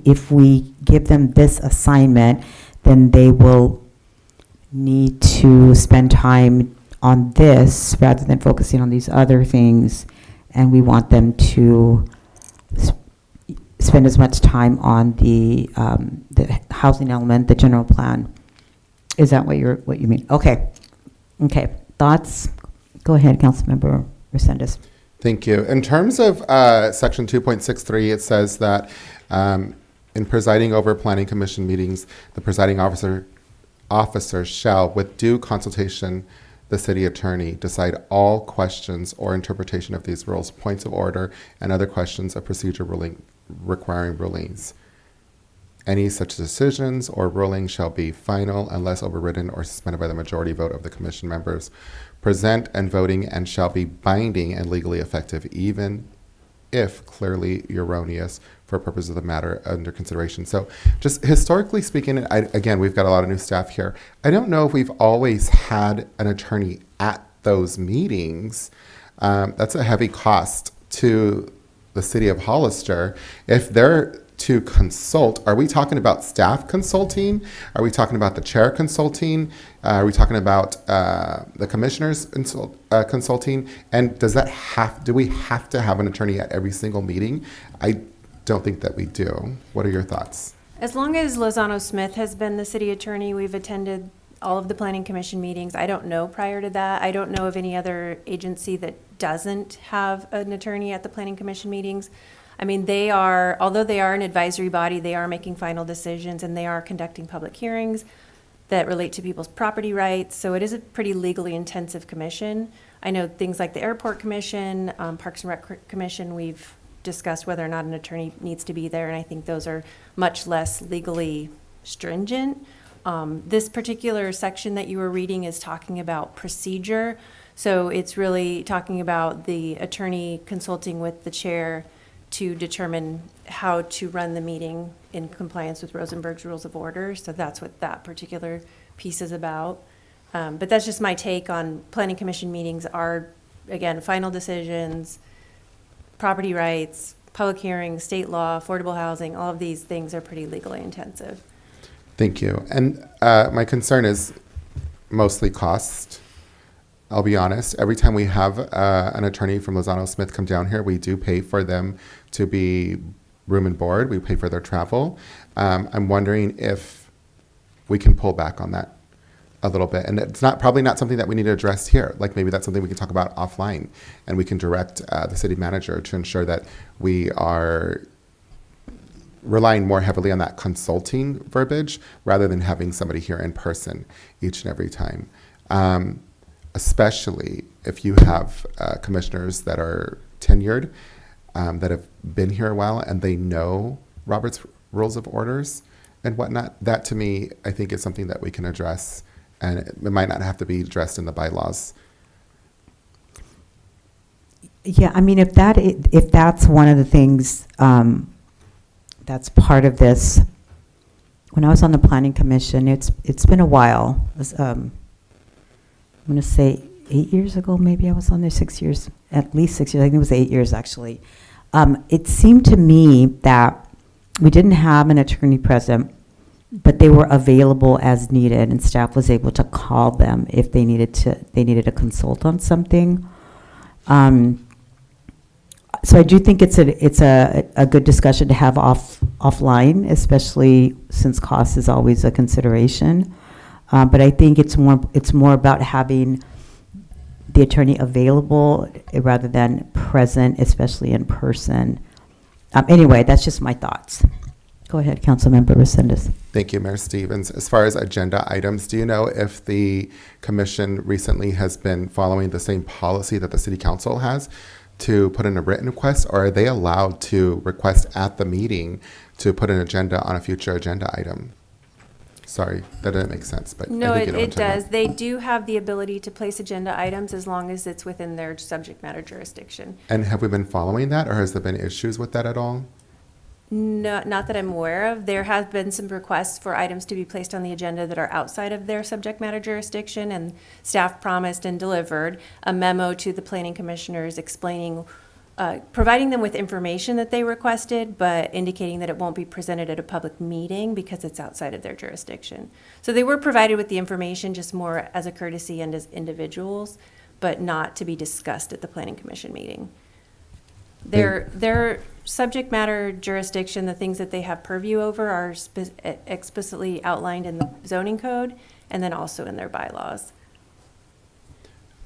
if we give them this assignment, then they will need to spend time on this rather than focusing on these other things, and we want them to spend as much time on the housing element, the general plan. Is that what you mean? Okay. Thoughts? Go ahead, Councilmember Resendez. Thank you. In terms of Section 2.63, it says that in presiding over planning commission meetings, the presiding officer shall, with due consultation, the city attorney, decide all questions or interpretation of these rules, points of order, and other questions of procedure requiring rulings. Any such decisions or rulings shall be final unless overridden or suspended by the majority vote of the commission members present and voting, and shall be binding and legally effective, even if clearly erroneous for purposes of the matter under consideration. So just historically speaking, again, we've got a lot of new staff here. I don't know if we've always had an attorney at those meetings. That's a heavy cost to the city of Hollister. If they're to consult, are we talking about staff consulting? Are we talking about the chair consulting? Are we talking about the commissioners consulting? And do we have to have an attorney at every single meeting? I don't think that we do. What are your thoughts? As long as Lozano Smith has been the city attorney, we've attended all of the planning commission meetings. I don't know prior to that. I don't know of any other agency that doesn't have an attorney at the planning commission meetings. I mean, although they are an advisory body, they are making final decisions and they are conducting public hearings that relate to people's property rights. So it is a pretty legally intensive commission. I know things like the Airport Commission, Parks and Rec Commission, we've discussed whether or not an attorney needs to be there, and I think those are much less legally stringent. This particular section that you were reading is talking about procedure. So it's really talking about the attorney consulting with the chair to determine how to run the meeting in compliance with Rosenberg's Rules of Order. So that's what that particular piece is about. But that's just my take on planning commission meetings are, again, final decisions, property rights, public hearings, state law, affordable housing, all of these things are pretty legally intensive. Thank you. And my concern is mostly cost. I'll be honest. Every time we have an attorney from Lozano Smith come down here, we do pay for them to be room and board. We pay for their travel. I'm wondering if we can pull back on that a little bit. And it's probably not something that we need to address here. Like maybe that's something we can talk about offline, and we can direct the city manager to ensure that we are relying more heavily on that consulting verbiage rather than having somebody here in person each and every time. Especially if you have commissioners that are tenured, that have been here a while, and they know Robert's Rules of Orders and whatnot. That, to me, I think is something that we can address, and it might not have to be addressed in the bylaws. Yeah, I mean, if that's one of the things that's part of this. When I was on the planning commission, it's been a while. It was, I'm going to say 8 years ago, maybe I was on there 6 years, at least 6 years. I think it was 8 years, actually. It seemed to me that we didn't have an attorney present, but they were available as needed, and staff was able to call them if they needed a consult on something. So I do think it's a good discussion to have offline, especially since cost is always a consideration. But I think it's more about having the attorney available rather than present, especially in person. Anyway, that's just my thoughts. Go ahead, Councilmember Resendez. Thank you, Mayor Stevens. As far as agenda items, do you know if the commission recently has been following the same policy that the city council has to put in a written request, or are they allowed to request at the meeting to put an agenda on a future agenda item? Sorry, that didn't make sense, but No, I think it, you know what I'm it talking about. does. They do have the ability to place agenda items as long as it's within their subject matter jurisdiction. And have we been following that, or has there been issues with that at all? No, not that I'm aware of. There have been some requests for items to be placed on the agenda that are outside of their subject matter jurisdiction, and staff promised and delivered a memo to the planning commissioners explaining, providing them with information that they requested, but indicating that it won't be presented at a public meeting because it's outside of their jurisdiction. So they were provided with the information just more as a courtesy and as individuals, but not to be discussed at the planning commission meeting. Their subject matter jurisdiction, the things that they have purview over are explicitly outlined in the zoning code and then also in their bylaws.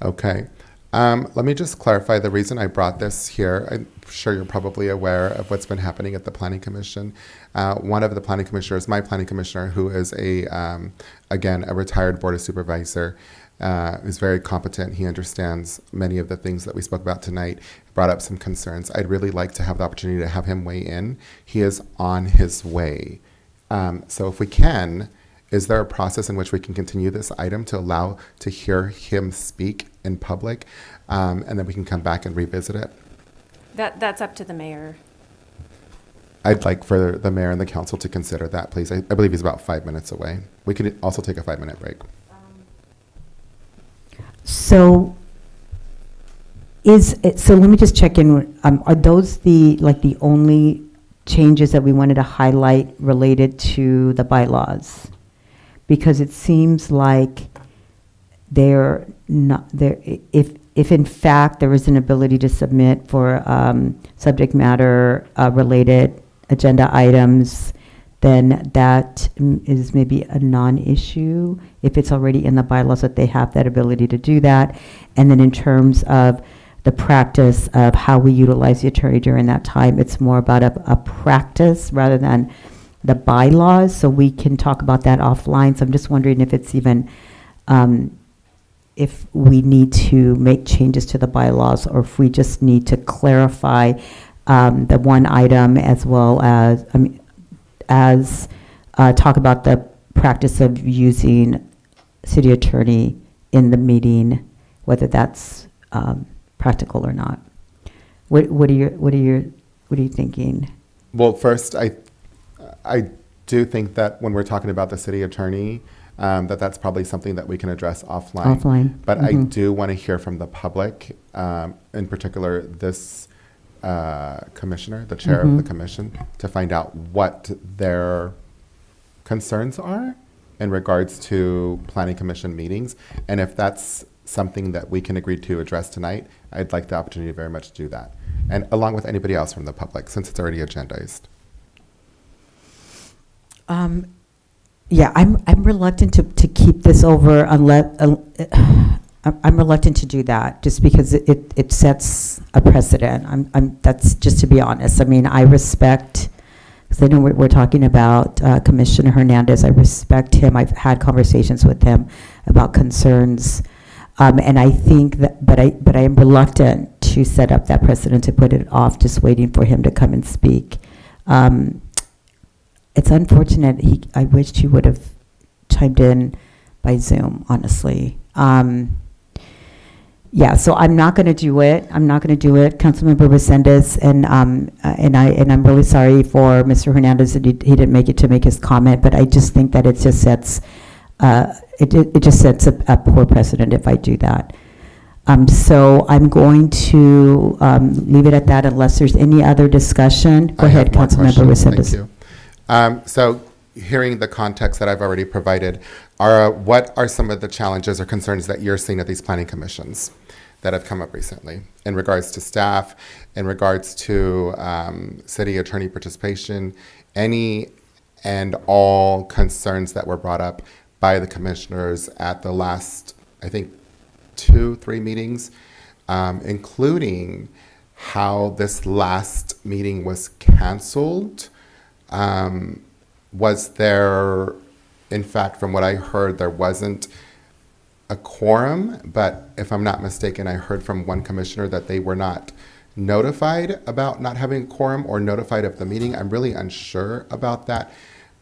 Okay. Let me just clarify the reason I brought this here. I'm sure you're probably aware of what's been happening at the Planning Commission. One of the planning commissioners, my planning commissioner, who is again, a retired board of supervisor, is very competent. He understands many of the things that we spoke about tonight, brought up some concerns. I'd really like to have the opportunity to have him weigh in. He is on his way. So if we can, is there a process in which we can continue this item to allow to hear him speak in public, and then we can come back and revisit it? That's up to the mayor. I'd like for the mayor and the council to consider that, please. I believe he's about 5 minutes away. We could also take a 5-minute break. So so let me just check in. Are those the only changes that we wanted to highlight related to the bylaws? Because it seems like they're not there. If in fact there is an ability to submit for subject matter related agenda items, then that is maybe a non-issue if it's already in the bylaws that they have that ability to do that. And then in terms of the practice of how we utilize the attorney during that time, it's more about a practice rather than the bylaws. So we can talk about that offline. So I'm just wondering if it's even, if we need to make changes to the bylaws or if we just need to clarify the one item as well as, talk about the practice of using city attorney in the meeting, whether that's practical or not. What are you thinking? Well, first, I do think that when we're talking about the city attorney, that's probably something that we can address offline. Offline. But I do want to hear from the public, in particular this commissioner, the chair of the commission, to find out what their concerns are in regards to planning commission meetings. And if that's something that we can agree to address tonight, I'd like the opportunity very much to do that. And along with anybody else from the public, since it's already agendized. Yeah, I'm reluctant to keep this over unless, I'm reluctant to do that just because it sets a precedent. That's just to be honest. I mean, I respect, because I know we're talking about Commissioner Hernandez. I respect him. I've had conversations with him about concerns. And I think that, but I am reluctant to set up that precedent, to put it off, just waiting for him to come and speak. It's unfortunate. I wished he would have chimed in by Zoom, honestly. Yeah, so I'm not going to do it. Councilmember Resendez, and I'm really sorry for Mr. Hernandez that he didn't make it to make his comment, but I just think that it just sets it just sets a poor precedent if I do that. So I'm going to leave it at that unless there's any other discussion. Go ahead, Councilmember Resendez. Thank you. So hearing the context that I've already provided, what are some of the challenges or concerns that you're seeing at these planning commissions that have come up recently in regards to staff, in regards to city attorney participation, any and all concerns that were brought up by the commissioners at the last, I think, 2-3 meetings, including how this last meeting was canceled? Was there, in fact, from what I heard, there wasn't a quorum, but if I'm not mistaken, I heard from one commissioner that they were not notified about not having a quorum or notified of the meeting. I'm really unsure about that,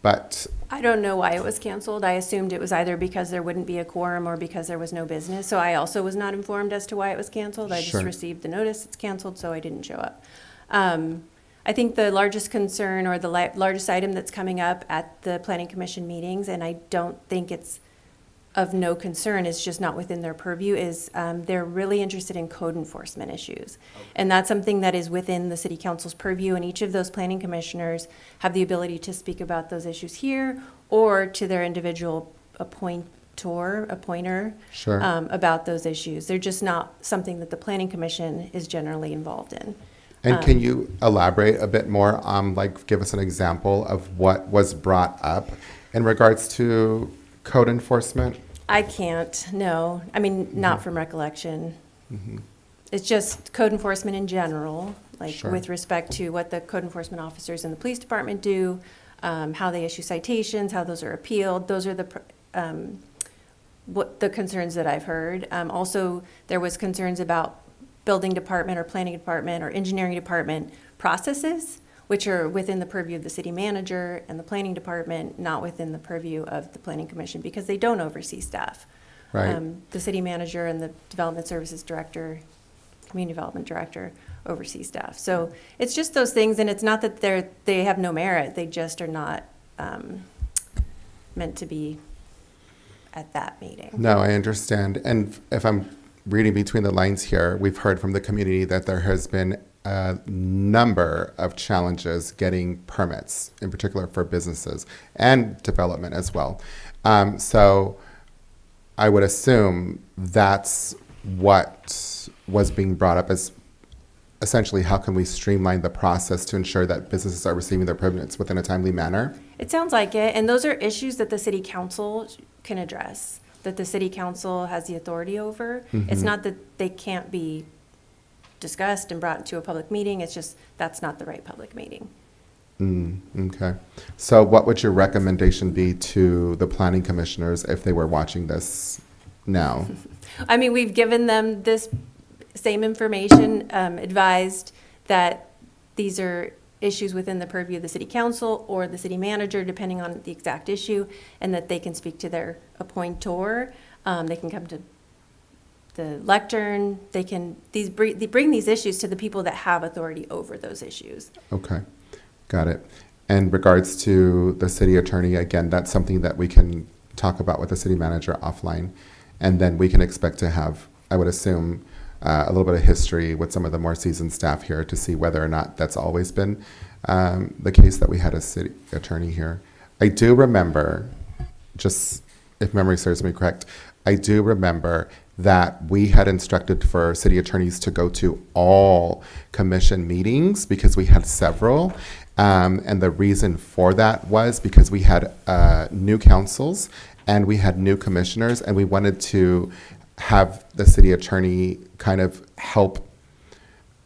But I don't know why it was canceled. I assumed it was either because there wouldn't be a quorum or because there was no business. So I also was not informed as to why it was canceled. I just Sure. received the notice it's canceled, so I didn't show up. I think the largest concern or the largest item that's coming up at the planning commission meetings, and I don't think it's of no concern, it's just not within their purview, is they're really interested in code enforcement issues. And that's something that is within the city council's purview, and each of those planning commissioners have the ability to speak about those issues here or to their individual appointer Sure. about those issues. They're just not something that the planning commission is generally involved in. And can you elaborate a bit more, like give us an example of what was brought up in regards to code enforcement? I can't, no. I mean, not from recollection. It's just code enforcement in general, like Sure. with respect to what the code enforcement officers in the police department do, how they issue citations, how those are appealed. Those are what the concerns that I've heard. Also, there was concerns about building department or planning department or engineering department processes, which are within the purview of the city manager and the planning department, not within the purview of the planning commission, because they don't oversee staff. Right. The city manager and the development services director, community development director oversee staff. So it's just those things, and it's not that they have no merit, they just are not meant to be at that meeting. No, I understand. And if I'm reading between the lines here, we've heard from the community that there has been a number of challenges getting permits, in particular for businesses and development as well. So I would assume that's what was being brought up as essentially how can we streamline the process to ensure that businesses are receiving their permits within a timely manner? It sounds like it, and those are issues that the city council can address, that the city council has the authority over. It's not that they can't be discussed and brought to a public meeting, it's just that's not the right public meeting. Okay. So what would your recommendation be to the planning commissioners if they were watching this now? I mean, we've given them this same information, advised that these are issues within the purview of the city council or the city manager, depending on the exact issue, and that they can speak to their appointor. They can come to the lectern. They bring these issues to the people that have authority over those issues. Okay, got it. In regards to the city attorney, again, that's something that we can talk about with the city manager offline. And then we can expect to have, I would assume, a little bit of history with some of the more seasoned staff here to see whether or not that's always been the case that we had a city attorney here. I do remember, just if memory serves me correct, I do remember that we had instructed for city attorneys to go to all commission meetings because we had several. And the reason for that was because we had new councils and we had new commissioners, and we wanted to have the city attorney kind of help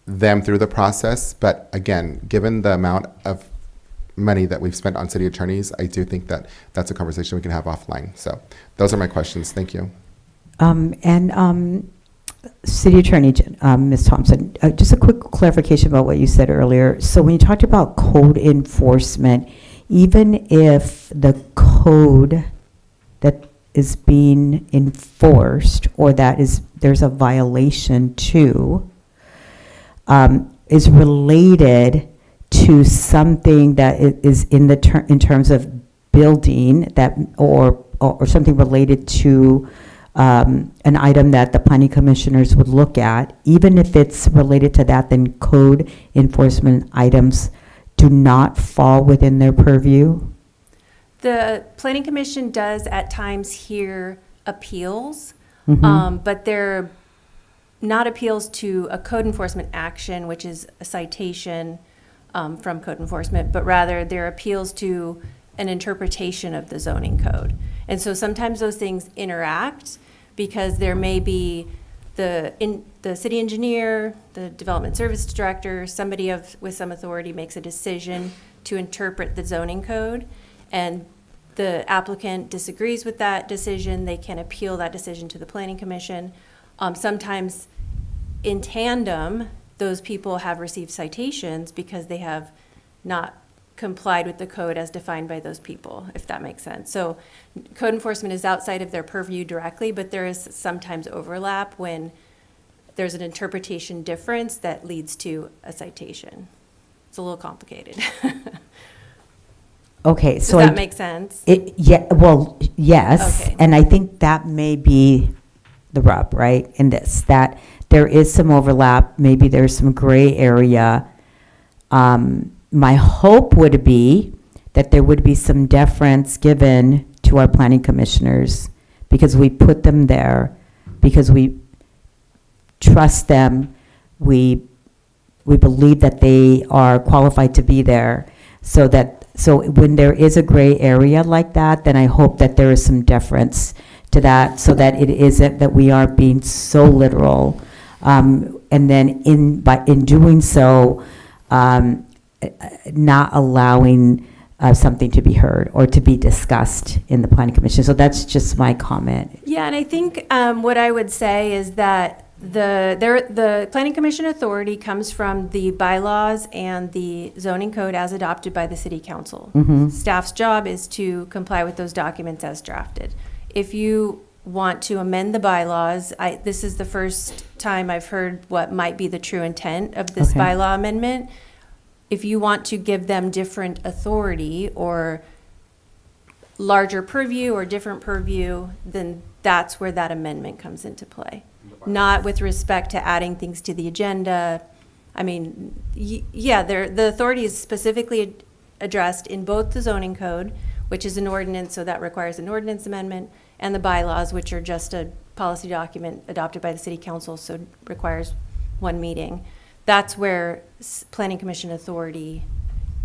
them through the process. But again, given the amount of money that we've spent on city attorneys, I do think that that's a conversation we can have offline. So those are my questions. Thank you. City Attorney, Ms. Thompson, just a quick clarification about what you said earlier. So when you talked about code enforcement, even if the code that is being enforced or there's a violation to, is related to something that is in terms of building that or something related to an item that the planning commissioners would look at, even if it's related to that, then code enforcement items do not fall within their purview? The planning commission does at times hear appeals, but they're not appeals to a code enforcement action, which is a citation from code enforcement, but rather they're appeals to an interpretation of the zoning code. And so sometimes those things interact because there may be the city engineer, the development service director, somebody with some authority makes a decision to interpret the zoning code, and the applicant disagrees with that decision. They can appeal that decision to the planning commission. Sometimes in tandem, those people have received citations because they have not complied with the code as defined by those people, if that makes sense. So code enforcement is outside of their purview directly, but there is sometimes overlap when there's an interpretation difference that leads to a citation. It's a little complicated. Okay, Does so that make sense? Yes, Okay. and I think that may be the rub, right, in this, that there is some overlap, maybe there's some gray area. My hope would be that there would be some deference given to our planning commissioners, because we put them there, because we trust them, we believe that they are qualified to be there, so when there is a gray area like that, then I hope that there is some deference to that, so that it isn't that we are being so literal, and then in doing so, not allowing something to be heard or to be discussed in the planning commission. So that's just my comment. Yeah, and I think what I would say is that the planning commission authority comes from the bylaws and the zoning code as adopted by the city council. Staff's job is to comply with those documents as drafted. If you want to amend the bylaws, this is the first time I've heard what might be the true intent of this Okay. bylaw amendment. If you want to give them different authority or larger purview or different purview, then that's where that amendment comes into play. Not with respect to adding things to the agenda. I mean, yeah, the authority is specifically addressed in both the zoning code, which is an ordinance, so that requires an ordinance amendment, and the bylaws, which are just a policy document adopted by the city council, so it requires one meeting. That's where planning commission authority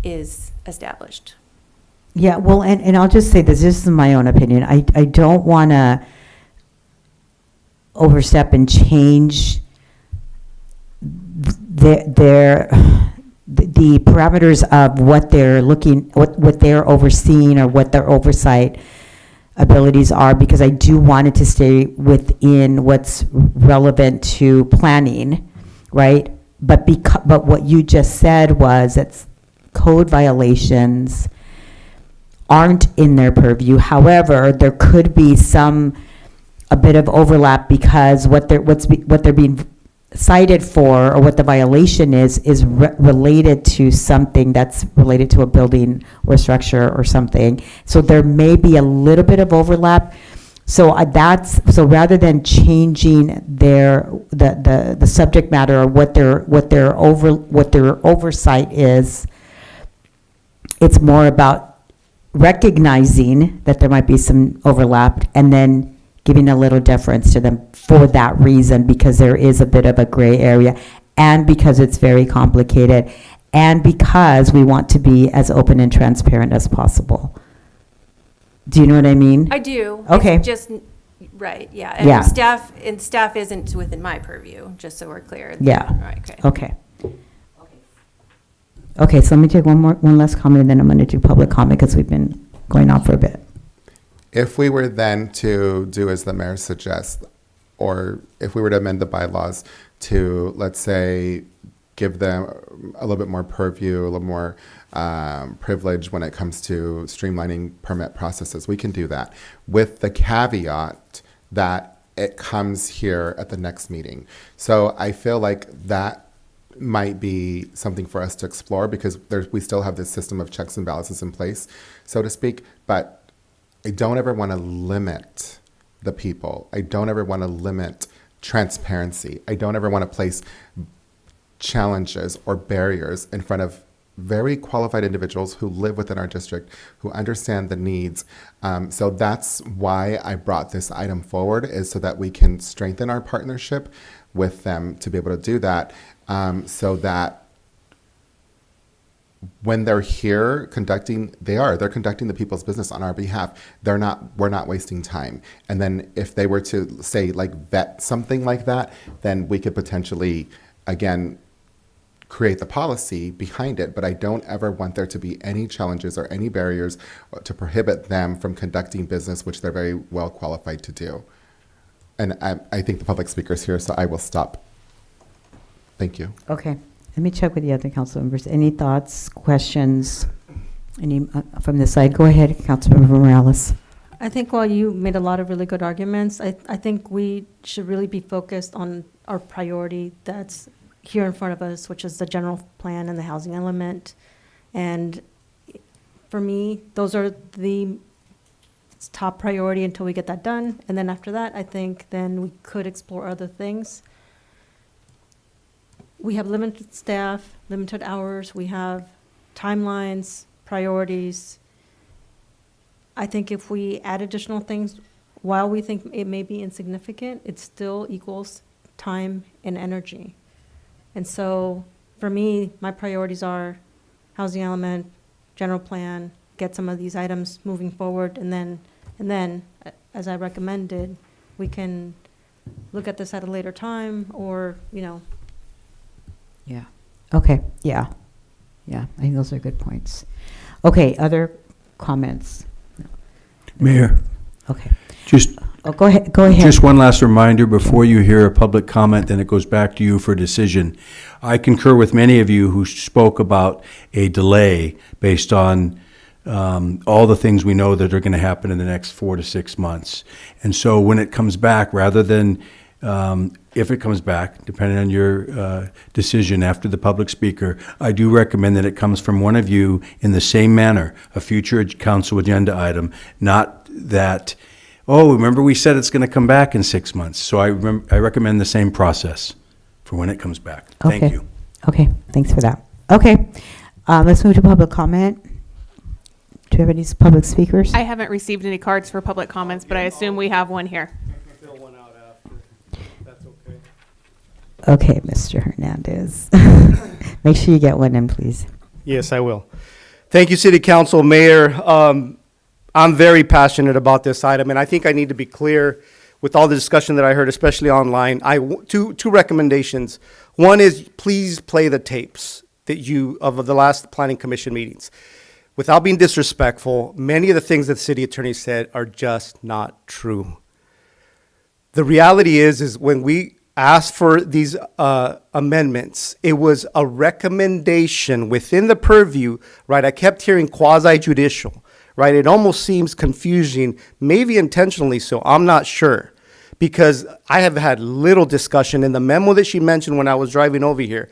is established. Yeah, well, and I'll just say this is my own opinion. I don't want to overstep and change the parameters of what they're what they're overseeing or what their oversight abilities are, because I do want it to stay within what's relevant to planning, right? But what you just said was that code violations aren't in their purview. However, there could be a bit of overlap, because what they're being cited for, or what the violation is related to something that's related to a building or structure or something. So there may be a little bit of overlap. So so rather than changing the subject matter or what their oversight is, it's more about recognizing that there might be some overlap and then giving a little deference to them for that reason, because there is a bit of a gray area, and because it's very complicated, and because we want to be as open and transparent as possible. Do you know what I mean? I do. Okay. It's just, right, yeah. Yeah. And staff isn't within my purview, just so we're clear. Yeah. Right, okay. Okay, so let me take one last comment, and then I'm going to do public comment, because we've been going on for a bit. If we were then to do as the mayor suggests, or if we were to amend the bylaws to, let's say, give them a little bit more purview, a little more privilege when it comes to streamlining permit processes, we can do that, with the caveat that it comes here at the next meeting. So I feel like that might be something for us to explore, because we still have this system of checks and balances in place, so to speak. But I don't ever want to limit the people. I don't ever want to limit transparency. I don't ever want to place challenges or barriers in front of very qualified individuals who live within our district, who understand the needs. So that's why I brought this item forward, is so that we can strengthen our partnership with them to be able to do that, so that when they're here they're conducting the people's business on our behalf. We're not wasting time. And then if they were to say, like, vet something like that, then we could potentially, again, create the policy behind it. But I don't ever want there to be any challenges or any barriers to prohibit them from conducting business, which they're very well qualified to do. And I think the public speaker's here, so I will stop. Thank you. Okay, let me check with the other council members. Any thoughts, questions? Any from this side? Go ahead, Councilmember Morales. I think while you made a lot of really good arguments, I think we should really be focused on our priority that's here in front of us, which is the general plan and the housing element. And for me, those are the top priority until we get that done. And then after that, I think then we could explore other things. We have limited staff, limited hours, we have timelines, priorities. I think if we add additional things, while we think it may be insignificant, it still equals time and energy. And so, for me, my priorities are housing element, general plan, get some of these items moving forward, and then, as I recommended, we can look at this at a later time, or, Yeah. Okay. Yeah. Yeah. I think those are good points. Okay. Other comments? Mayor, Okay. just Oh, go ahead. Go ahead. Just one last reminder before you hear a public comment, then it goes back to you for decision. I concur with many of you who spoke about a delay based on all the things we know that are going to happen in the next 4 to 6 months. And so when it comes back, rather than, if it comes back, depending on your decision after the public speaker, I do recommend that it comes from one of you in the same manner, a future council agenda item, not that, oh, remember we said it's going to come back in 6 months. So I recommend the same process for when it comes back. Thank Okay. you. Okay. Thanks for that. Okay. Let's move to public comment. Do you have any public speakers? I haven't received any cards for public comments, but I assume we have one here. Fill one out after. That's okay. Okay, Mr. Hernandez. Make sure you get one in, please. Yes, I will. Thank you, City Council, Mayor. I'm very passionate about this item, and I think I need to be clear with all the discussion that I heard, especially online. Two recommendations. One is please play the tapes of the last Planning Commission meetings. Without being disrespectful, many of the things that the city attorney said are just not true. The reality is when we asked for these amendments, it was a recommendation within the purview, right? I kept hearing quasi-judicial, right? It almost seems confusing, maybe intentionally so, I'm not sure. Because I have had little discussion in the memo that she mentioned when I was driving over here.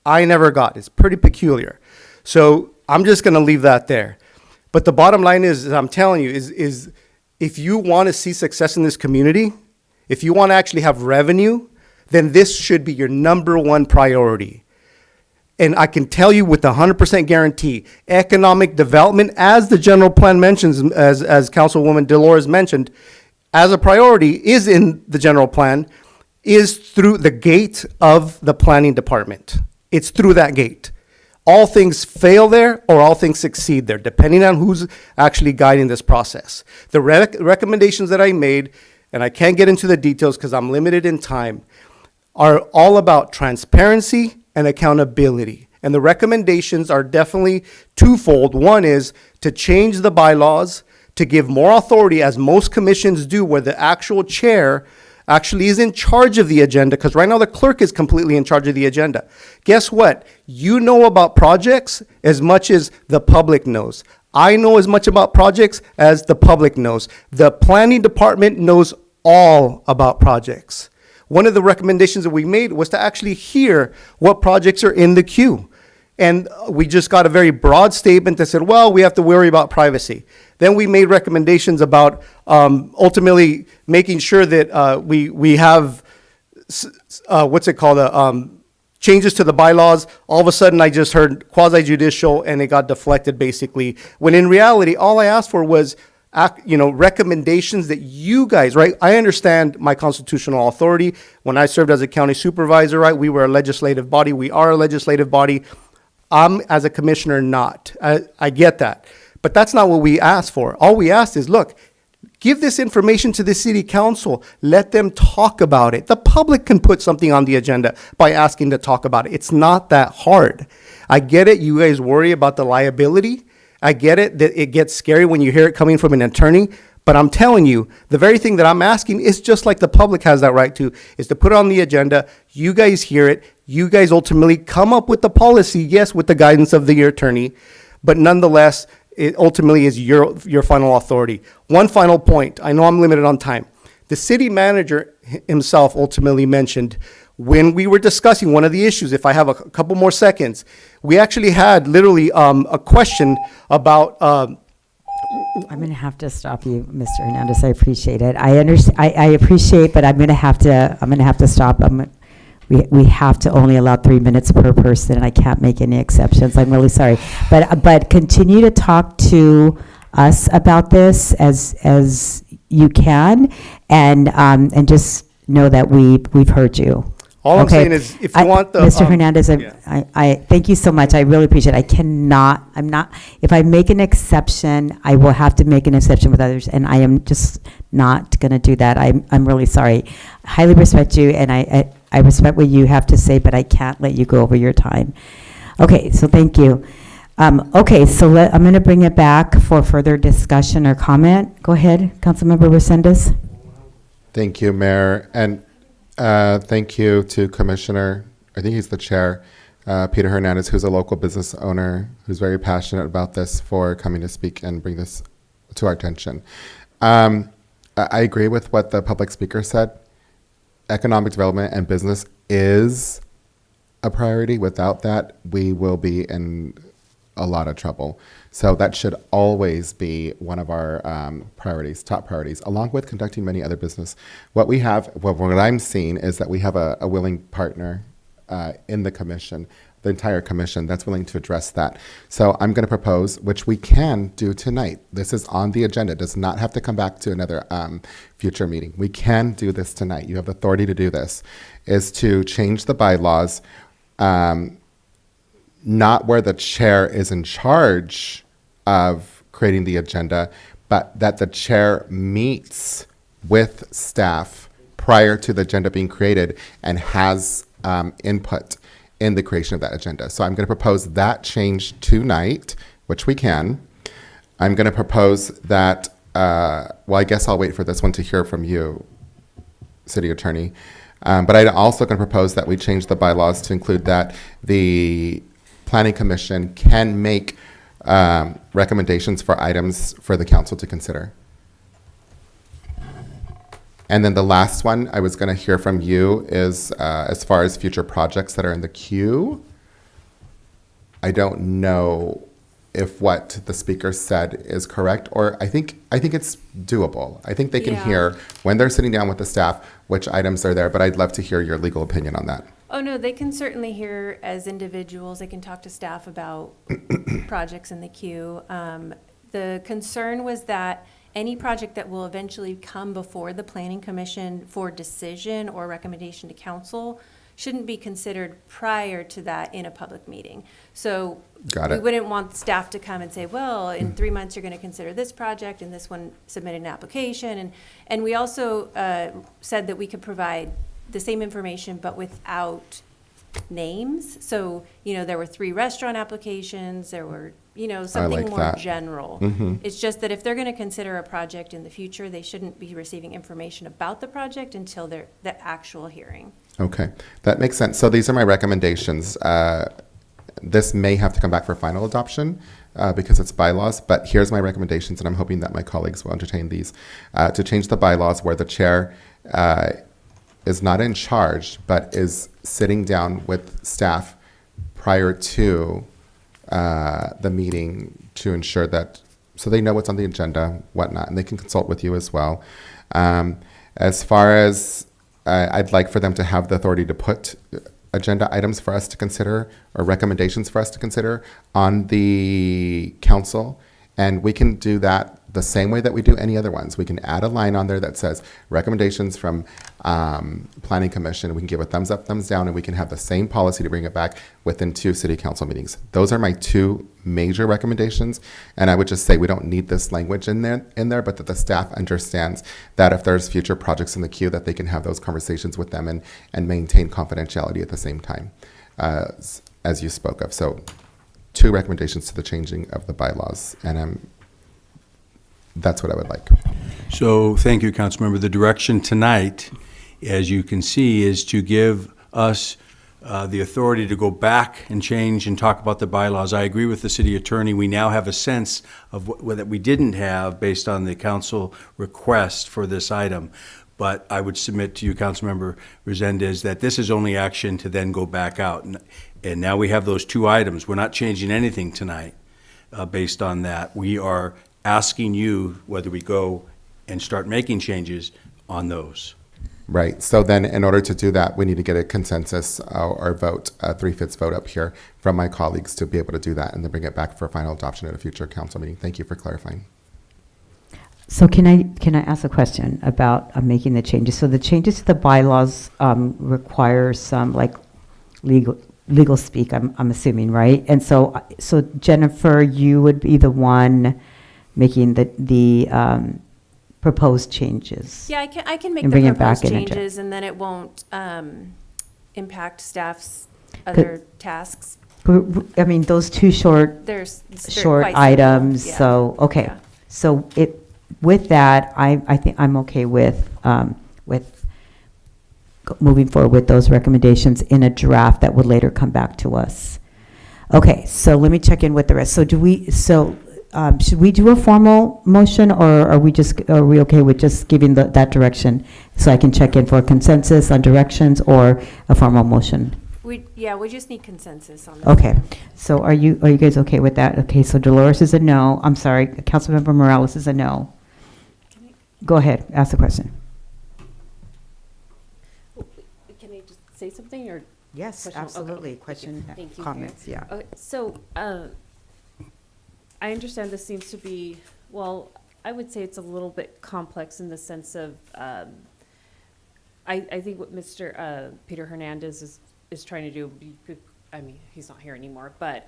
I never got, it's pretty peculiar. So I'm just gonna leave that there. But the bottom line is I'm telling you, is if you wanna see success in this community, if you wanna actually have revenue, then this should be your number one priority. And I can tell you with 100% guarantee, economic development, as the general plan mentions, as Councilwoman Dolores mentioned, as a priority is in the general plan, is through the gate of the planning department. It's through that gate. All things fail there or all things succeed there, depending on who's actually guiding this process. The recommendations that I made, and I can't get into the details because I'm limited in time, are all about transparency and accountability. And the recommendations are definitely twofold. One is to change the bylaws to give more authority, as most commissions do, where the actual chair actually is in charge of the agenda, because right now the clerk is completely in charge of the agenda. Guess what? You know about projects as much as the public knows. I know as much about projects as the public knows. The planning department knows all about projects. One of the recommendations that we made was to actually hear what projects are in the queue. And we just got a very broad statement that said, well, we have to worry about privacy. Then we made recommendations about ultimately making sure that we have, changes to the bylaws. All of a sudden, I just heard quasi-judicial, and it got deflected, basically. When in reality, all I asked for was recommendations that you guys, right? I understand my constitutional authority. When I served as a county supervisor, right, we were a legislative body. We are a legislative body. I'm, as a commissioner, not. I get that. But that's not what we asked for. All we asked is, look, give this information to the city council. Let them talk about it. The public can put something on the agenda by asking to talk about it. It's not that hard. I get it. You guys worry about the liability. I get it that it gets scary when you hear it coming from an attorney. But I'm telling you, the very thing that I'm asking is just like the public has that right to, is to put it on the agenda. You guys hear it. You guys ultimately come up with the policy, yes, with the guidance of the attorney. But nonetheless, it ultimately is your final authority. One final point, I know I'm limited on time. The city manager himself ultimately mentioned when we were discussing one of the issues, if I have a couple more seconds, we actually had literally a question about, I'm going to have to stop you, Mr. Hernandez. I appreciate it. I appreciate, but I'm going to have to stop. We have to only allow 3 minutes per person, and I can't make any exceptions. I'm really sorry. But continue to talk to us about this as you can, and just know that we've heard you. all I'm Okay. saying is, if you want the. Mr. Hernandez, yeah. I thank you so much. I really appreciate it. I'm not, if I make an exception, I will have to make an exception with others, and I am just not going to do that. I'm really sorry. I highly respect you, and I respect what you have to say, but I can't let you go over your time. Okay, so thank you. Okay, so I'm going to bring it back for further discussion or comment. Go ahead, Councilmember Resendez. Thank you, Mayor. And thank you to Commissioner, I think he's the chair, Peter Hernandez, who's a local business owner, who's very passionate about this, for coming to speak and bring this to our attention. I agree with what the public speaker said. Economic development and business is a priority. Without that, we will be in a lot of trouble. So that should always be one of our priorities, top priorities, along with conducting many other business. What I'm seeing is that we have a willing partner in the commission, the entire commission, that's willing to address that. So I'm going to propose, which we can do tonight. This is on the agenda. It does not have to come back to another future meeting. We can do this tonight. You have the authority to do this, is to change the bylaws, not where the chair is in charge of creating the agenda, but that the chair meets with staff prior to the agenda being created and has input in the creation of that agenda. So I'm going to propose that change tonight, which we can. I'm going to propose that, well, I guess I'll wait for this one to hear from you, City Attorney. But I'm also going to propose that we change the bylaws to include that the Planning Commission can make recommendations for items for the council to consider. And then the last one I was going to hear from you is as far as future projects that are in the queue. I don't know if what the speaker said is correct, or I think it's doable. I think they can hear when they're sitting down with the staff which items are there, but I'd love to hear your legal opinion on that. Oh, no, they can certainly hear as individuals. They can talk to staff about projects in the queue. The concern was that any project that will eventually come before the Planning Commission for decision or recommendation to council shouldn't be considered prior to that in a public meeting. So we wouldn't want staff to come and say, well, in 3 months, you're going to consider this project and this one submitted an application. And we also said that we could provide the same information, but without names. So, there were 3 restaurant applications, there were, something more general. Mm-hmm. It's just that if they're going to consider a project in the future, they shouldn't be receiving information about the project until the actual hearing. Okay, that makes sense. So these are my recommendations. This may have to come back for final adoption because it's bylaws, but here's my recommendations, and I'm hoping that my colleagues will entertain these. To change the bylaws where the chair is not in charge, but is sitting down with staff prior to the meeting to ensure that, so they know what's on the agenda, whatnot, and they can consult with you as well. As far as I'd like for them to have the authority to put agenda items for us to consider or recommendations for us to consider on the council, and we can do that the same way that we do any other ones. We can add a line on there that says recommendations from Planning Commission. We can give a thumbs up, thumbs down, and we can have the same policy to bring it back within 2 city council meetings. Those are my 2 major recommendations, and I would just say we don't need this language in there, but that the staff understands that if there's future projects in the queue, that they can have those conversations with them and maintain confidentiality at the same time, as you spoke of. So 2 recommendations to the changing of the bylaws, and that's what I would like. So thank you, Councilmember. The direction tonight, as you can see, is to give us the authority to go back and change and talk about the bylaws. I agree with the city attorney. We now have a sense of what that we didn't have based on the council request for this item. But I would submit to you, Councilmember Resendez, that this is only action to then go back out. And now we have those two items. We're not changing anything tonight based on that. We are asking you whether we go and start making changes on those. Right. So then in order to do that, we need to get a consensus or vote, a 3/5 vote up here from my colleagues to be able to do that and then bring it back for final adoption at a future council meeting. Thank you for clarifying. So can I ask a question about making the changes? So the changes to the bylaws require some like legal speak, I'm assuming, right? And so Jennifer, you would be the one making the proposed changes. Yeah, I can make And the bring it back proposed in a changes, and then it won't impact staff's other tasks. I mean, those two they're They're short quite simple, items, yeah. so, okay. Yeah. So with that, I think I'm okay with moving forward with those recommendations in a draft that would later come back to us. Okay, so let me check in with the rest. So should we do a formal motion, or are we okay with just giving that direction? So I can check in for a consensus on directions or a formal motion? We just need consensus on this. Okay, so are you guys okay with that? Okay, so Dolores is a no. I'm sorry, Councilmember Morales is a no. Go ahead, ask the question. Can I just say something, or? Yes, Question? absolutely. Okay. Question, Thank you, comments, yeah. Okay, so, I understand this seems to be, well, I would say it's a little bit complex in the sense of, I think what Mr. Peter Hernandez is trying to do, I mean, he's not here anymore, but,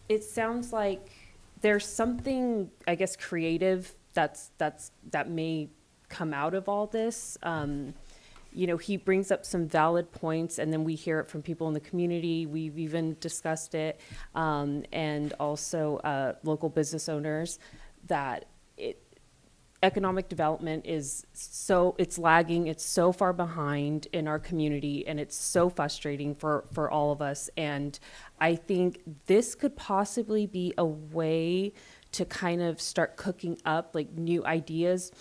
it sounds like there's something, I guess, creative that may come out of all this. You know, he brings up some valid points, and then we hear it from people in the community. We've even discussed it, and also local business owners, that economic development it's lagging. It's so far behind in our community, and it's so frustrating for all of us. And I think this could possibly be a way to kind of start cooking up like new ideas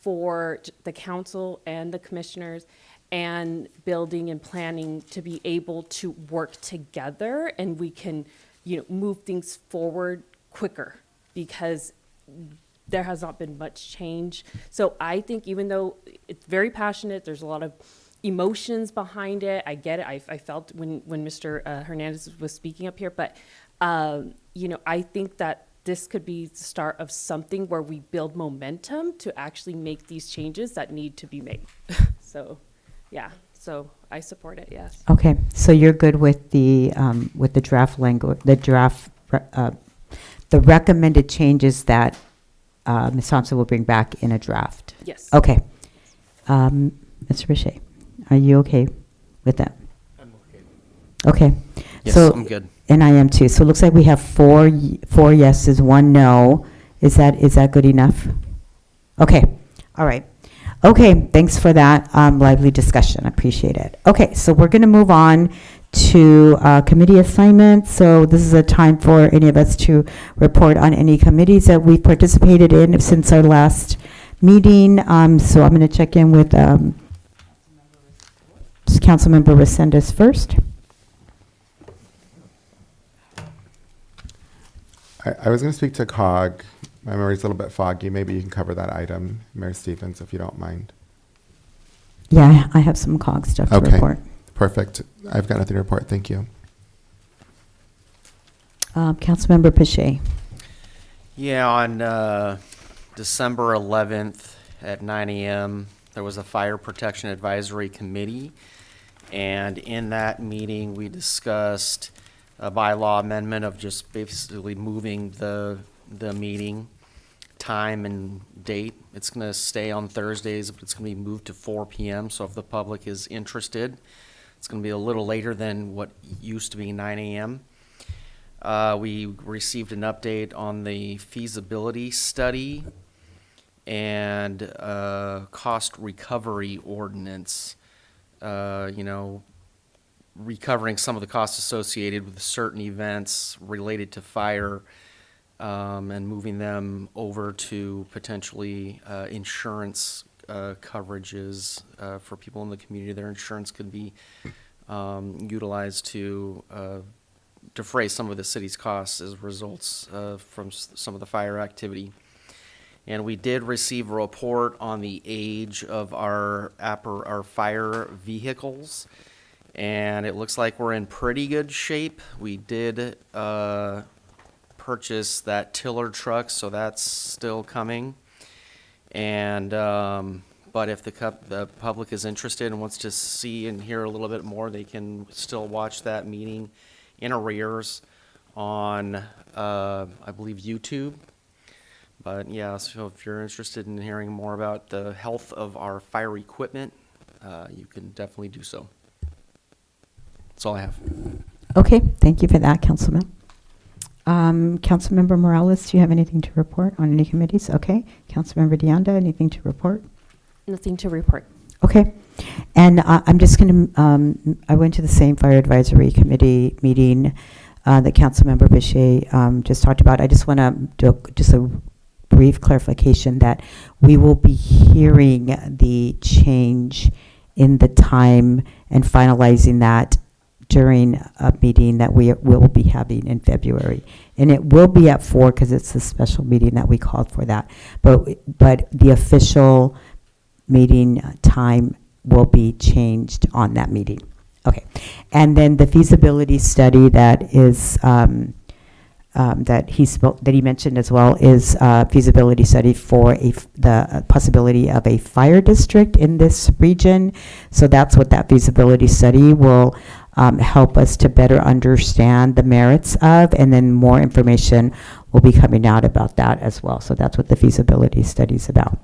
for the council and the commissioners and building and planning to be able to work together, and we can, move things forward quicker, because there has not been much change. So I think even though it's very passionate, there's a lot of emotions behind it. I get it. I felt when Mr. Hernandez was speaking up here, but I think that this could be the start of something where we build momentum to actually make these changes that need to be made. So, yeah, so I support it, yes. Okay, so you're good with the draft language, the recommended changes that Ms. Thompson will bring back in a draft? Yes. Okay. Mr. Boucher, are you okay with that? I'm okay. Okay. Yes, So- I'm good. And I am too. So it looks like we have four yeses, one no. Is that good enough? Okay. All right. Okay. Thanks for that lively discussion. I appreciate it. Okay. So we're going to move on to committee assignments. So this is a time for any of us to report on any committees that we've participated in since our last meeting. So I'm going to check in with Councilmember Resendez first. I was going to speak to COG. My memory's a little bit foggy. Maybe you can cover that item, Mayor Stevens, if you don't mind. Yeah, I have some COG stuff to Okay. report. Perfect. I've got nothing to report. Thank you. Councilmember Pache. Yeah, on December 11th at 9 a.m., there was a Fire Protection Advisory Committee, and in that meeting, we discussed a bylaw amendment of just basically moving the meeting time and date. It's going to stay on Thursdays, but it's going to be moved to 4 p.m., so if the public is interested, it's going to be a little later than what used to be 9 a.m. We received an update on the feasibility study and cost recovery ordinance. recovering some of the costs associated with certain events related to fire, and moving them over to potentially insurance coverages for people in the community. Their insurance could be utilized to defray some of the city's costs as results from some of the fire activity. And we did receive a report on the age of our fire vehicles, and it looks like we're in pretty good shape. We did purchase that tiller truck, so that's still coming. And but if the public is interested and wants to see and hear a little bit more, they can still watch that meeting in arrears on, I believe, YouTube. But yeah, so if you're interested in hearing more about the health of our fire equipment, you can definitely do so. That's all I have. Okay, thank you for that, Councilman. Councilmember Morales, do you have anything to report on any committees? Okay. Councilmember Deonda, anything to report? Nothing to report. Okay. And I'm just going to, I went to the same Fire Advisory Committee meeting that Councilmember Bichet just talked about. I just want to do just a brief clarification that we will be hearing the change in the time and finalizing that during a meeting that we will be having in February. And it will be at 4 because it's a special meeting that we called for that. But the official meeting time will be changed on that meeting. Okay. And then the feasibility study that is that he mentioned as well is a feasibility study for the possibility of a fire district in this region. So that's what that feasibility study will help us to better understand the merits of, and then more information will be coming out about that as well. So that's what the feasibility study is about.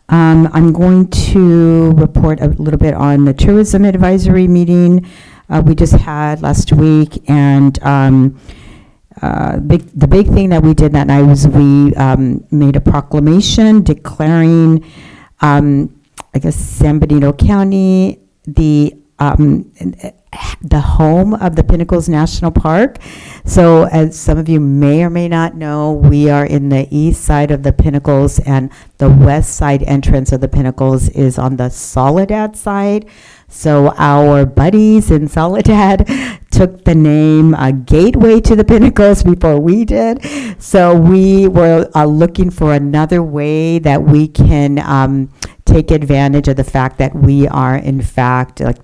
I'm going to report a little bit on the tourism advisory meeting we just had last week, and the big thing that we did that night was we made a proclamation declaring, I guess, San Bernardino County the home of the Pinnacles National Park. So as some of you may or may not know, we are in the east side of the Pinnacles, and the west side entrance of the Pinnacles is on the Soledad side. So our buddies in Soledad took the name Gateway to the Pinnacles before we did. So we were looking for another way that we can take advantage of the fact that we are, in fact, like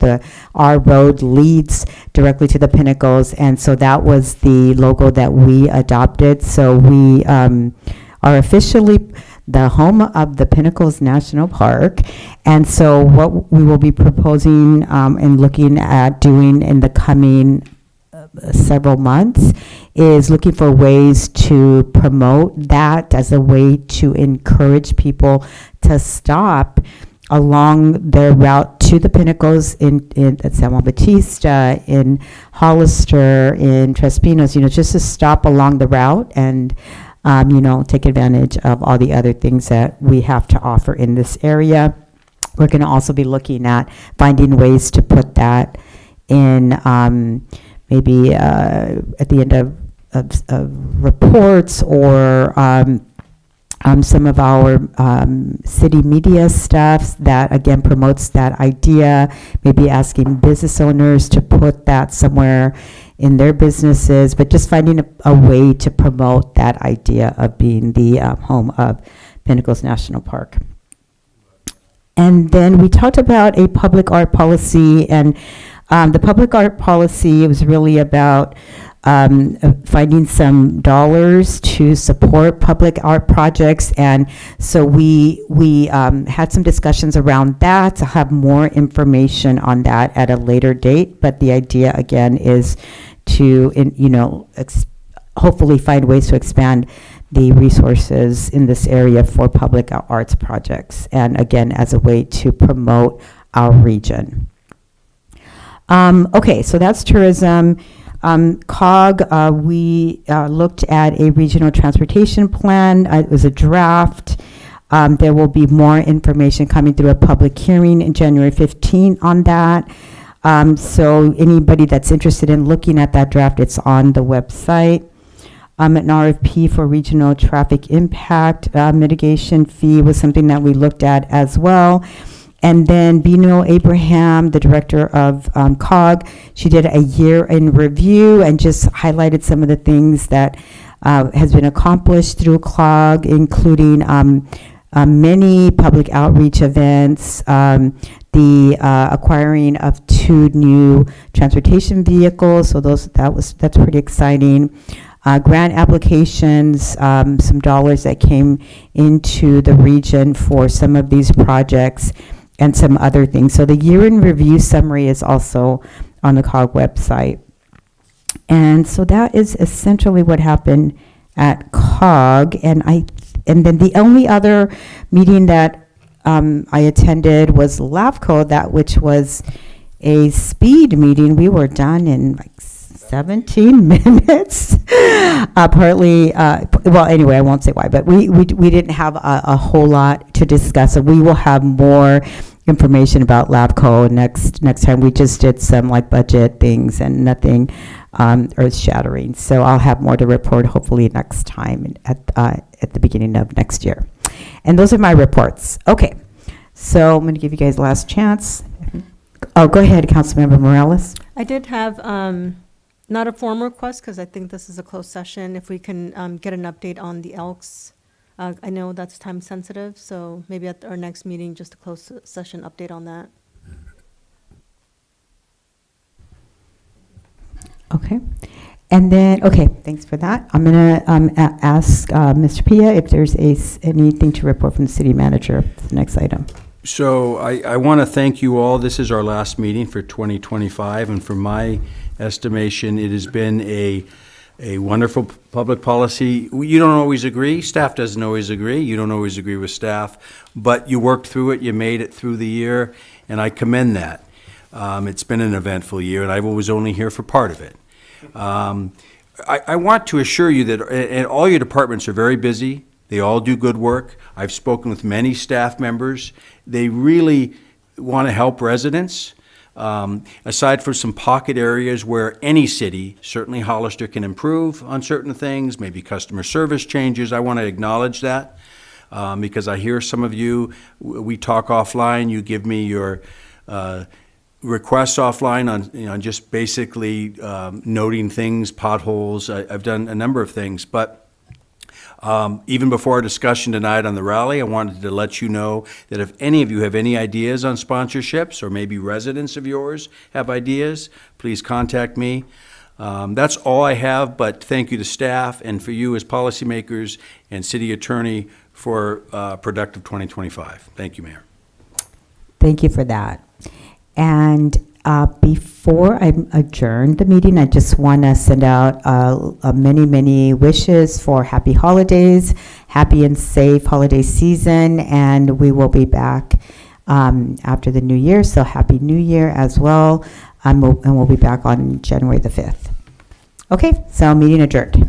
our road leads directly to the Pinnacles, and so that was the logo that we adopted. So we are officially the home of the Pinnacles National Park, and so what we will be proposing and looking at doing in the coming several months is looking for ways to promote that as a way to encourage people to stop along their route to the Pinnacles at San Juan Bautista, in Hollister, in Tres Pinos, just to stop along the route and take advantage of all the other things that we have to offer in this area. We're going to also be looking at finding ways to put that in maybe at the end of reports, or some of our city media stuff that, again, promotes that idea, maybe asking business owners to put that somewhere in their businesses, but just finding a way to promote that idea of being the home of Pinnacles National Park. And then we talked about a public art policy, and the public art policy was really about finding some dollars to support public art projects. And so we had some discussions around that. To have more information on that at a later date. But the idea, again, is to, hopefully find ways to expand the resources in this area for public arts projects. And again, as a way to promote our region. Okay, so that's tourism. COG, we looked at a regional transportation plan. It was a draft. There will be more information coming through a public hearing in January 15 on that. So anybody that's interested in looking at that draft, it's on the website. An RFP for regional traffic impact mitigation fee was something that we looked at as well. And then Bino Abraham, the director of COG, she did a year in review and just highlighted some of the things that has been accomplished through COG, including many public outreach events, the acquiring of 2 new transportation vehicles. So that's pretty exciting. Grant applications, some dollars that came into the region for some of these projects, and some other things. So the year in review summary is also on the COG website. And so that is essentially what happened at COG. And then the only other meeting that I attended was LAVCO, which was a speed meeting. We were done in like 17 minutes. Partly, well, anyway, I won't say why, but we didn't have a whole lot to discuss. So we will have more information about LAVCO next time. We just did some like budget things and nothing earth shattering. So I'll have more to report hopefully next time at the beginning of next year. And those are my reports. Okay, so I'm going to give you guys the last chance. Oh, go ahead, Councilmember Morales. I did have, not a formal request, because I think this is a closed session. If we can get an update on the Elks. I know that's time sensitive, so maybe at our next meeting, just a closed session update on that. Okay. And then, okay, thanks for that. I'm going to ask Mr. Pia if there's anything to report from the city manager for the next item. So I want to thank you all. This is our last meeting for 2025, and from my estimation, it has been a wonderful public policy. You don't always agree. Staff doesn't always agree. You don't always agree with staff, but you worked through it. You made it through the year, and I commend that. It's been an eventful year, and I was only here for part of it. I want to assure you that and all your departments are very busy. They all do good work. I've spoken with many staff members. They really want to help residents. Aside from some pocket areas where any city, certainly Hollister, can improve on certain things, maybe customer service changes, I want to acknowledge that because I hear some of you, we talk offline, you give me your requests offline on just basically noting things, potholes. I've done a number of things, but even before our discussion tonight on the rally, I wanted to let you know that if any of you have any ideas on sponsorships, or maybe residents of yours have ideas, please contact me. That's all I have, but thank you to staff and for you as policymakers and city attorney for productive 2025. Thank you, Mayor. Thank you for that. And before I adjourn the meeting, I just want to send out many, many wishes for happy holidays, happy and safe holiday season, and we will be back after the new year, so happy new year as well, and we'll be back on January the 5th. Okay, so meeting adjourned.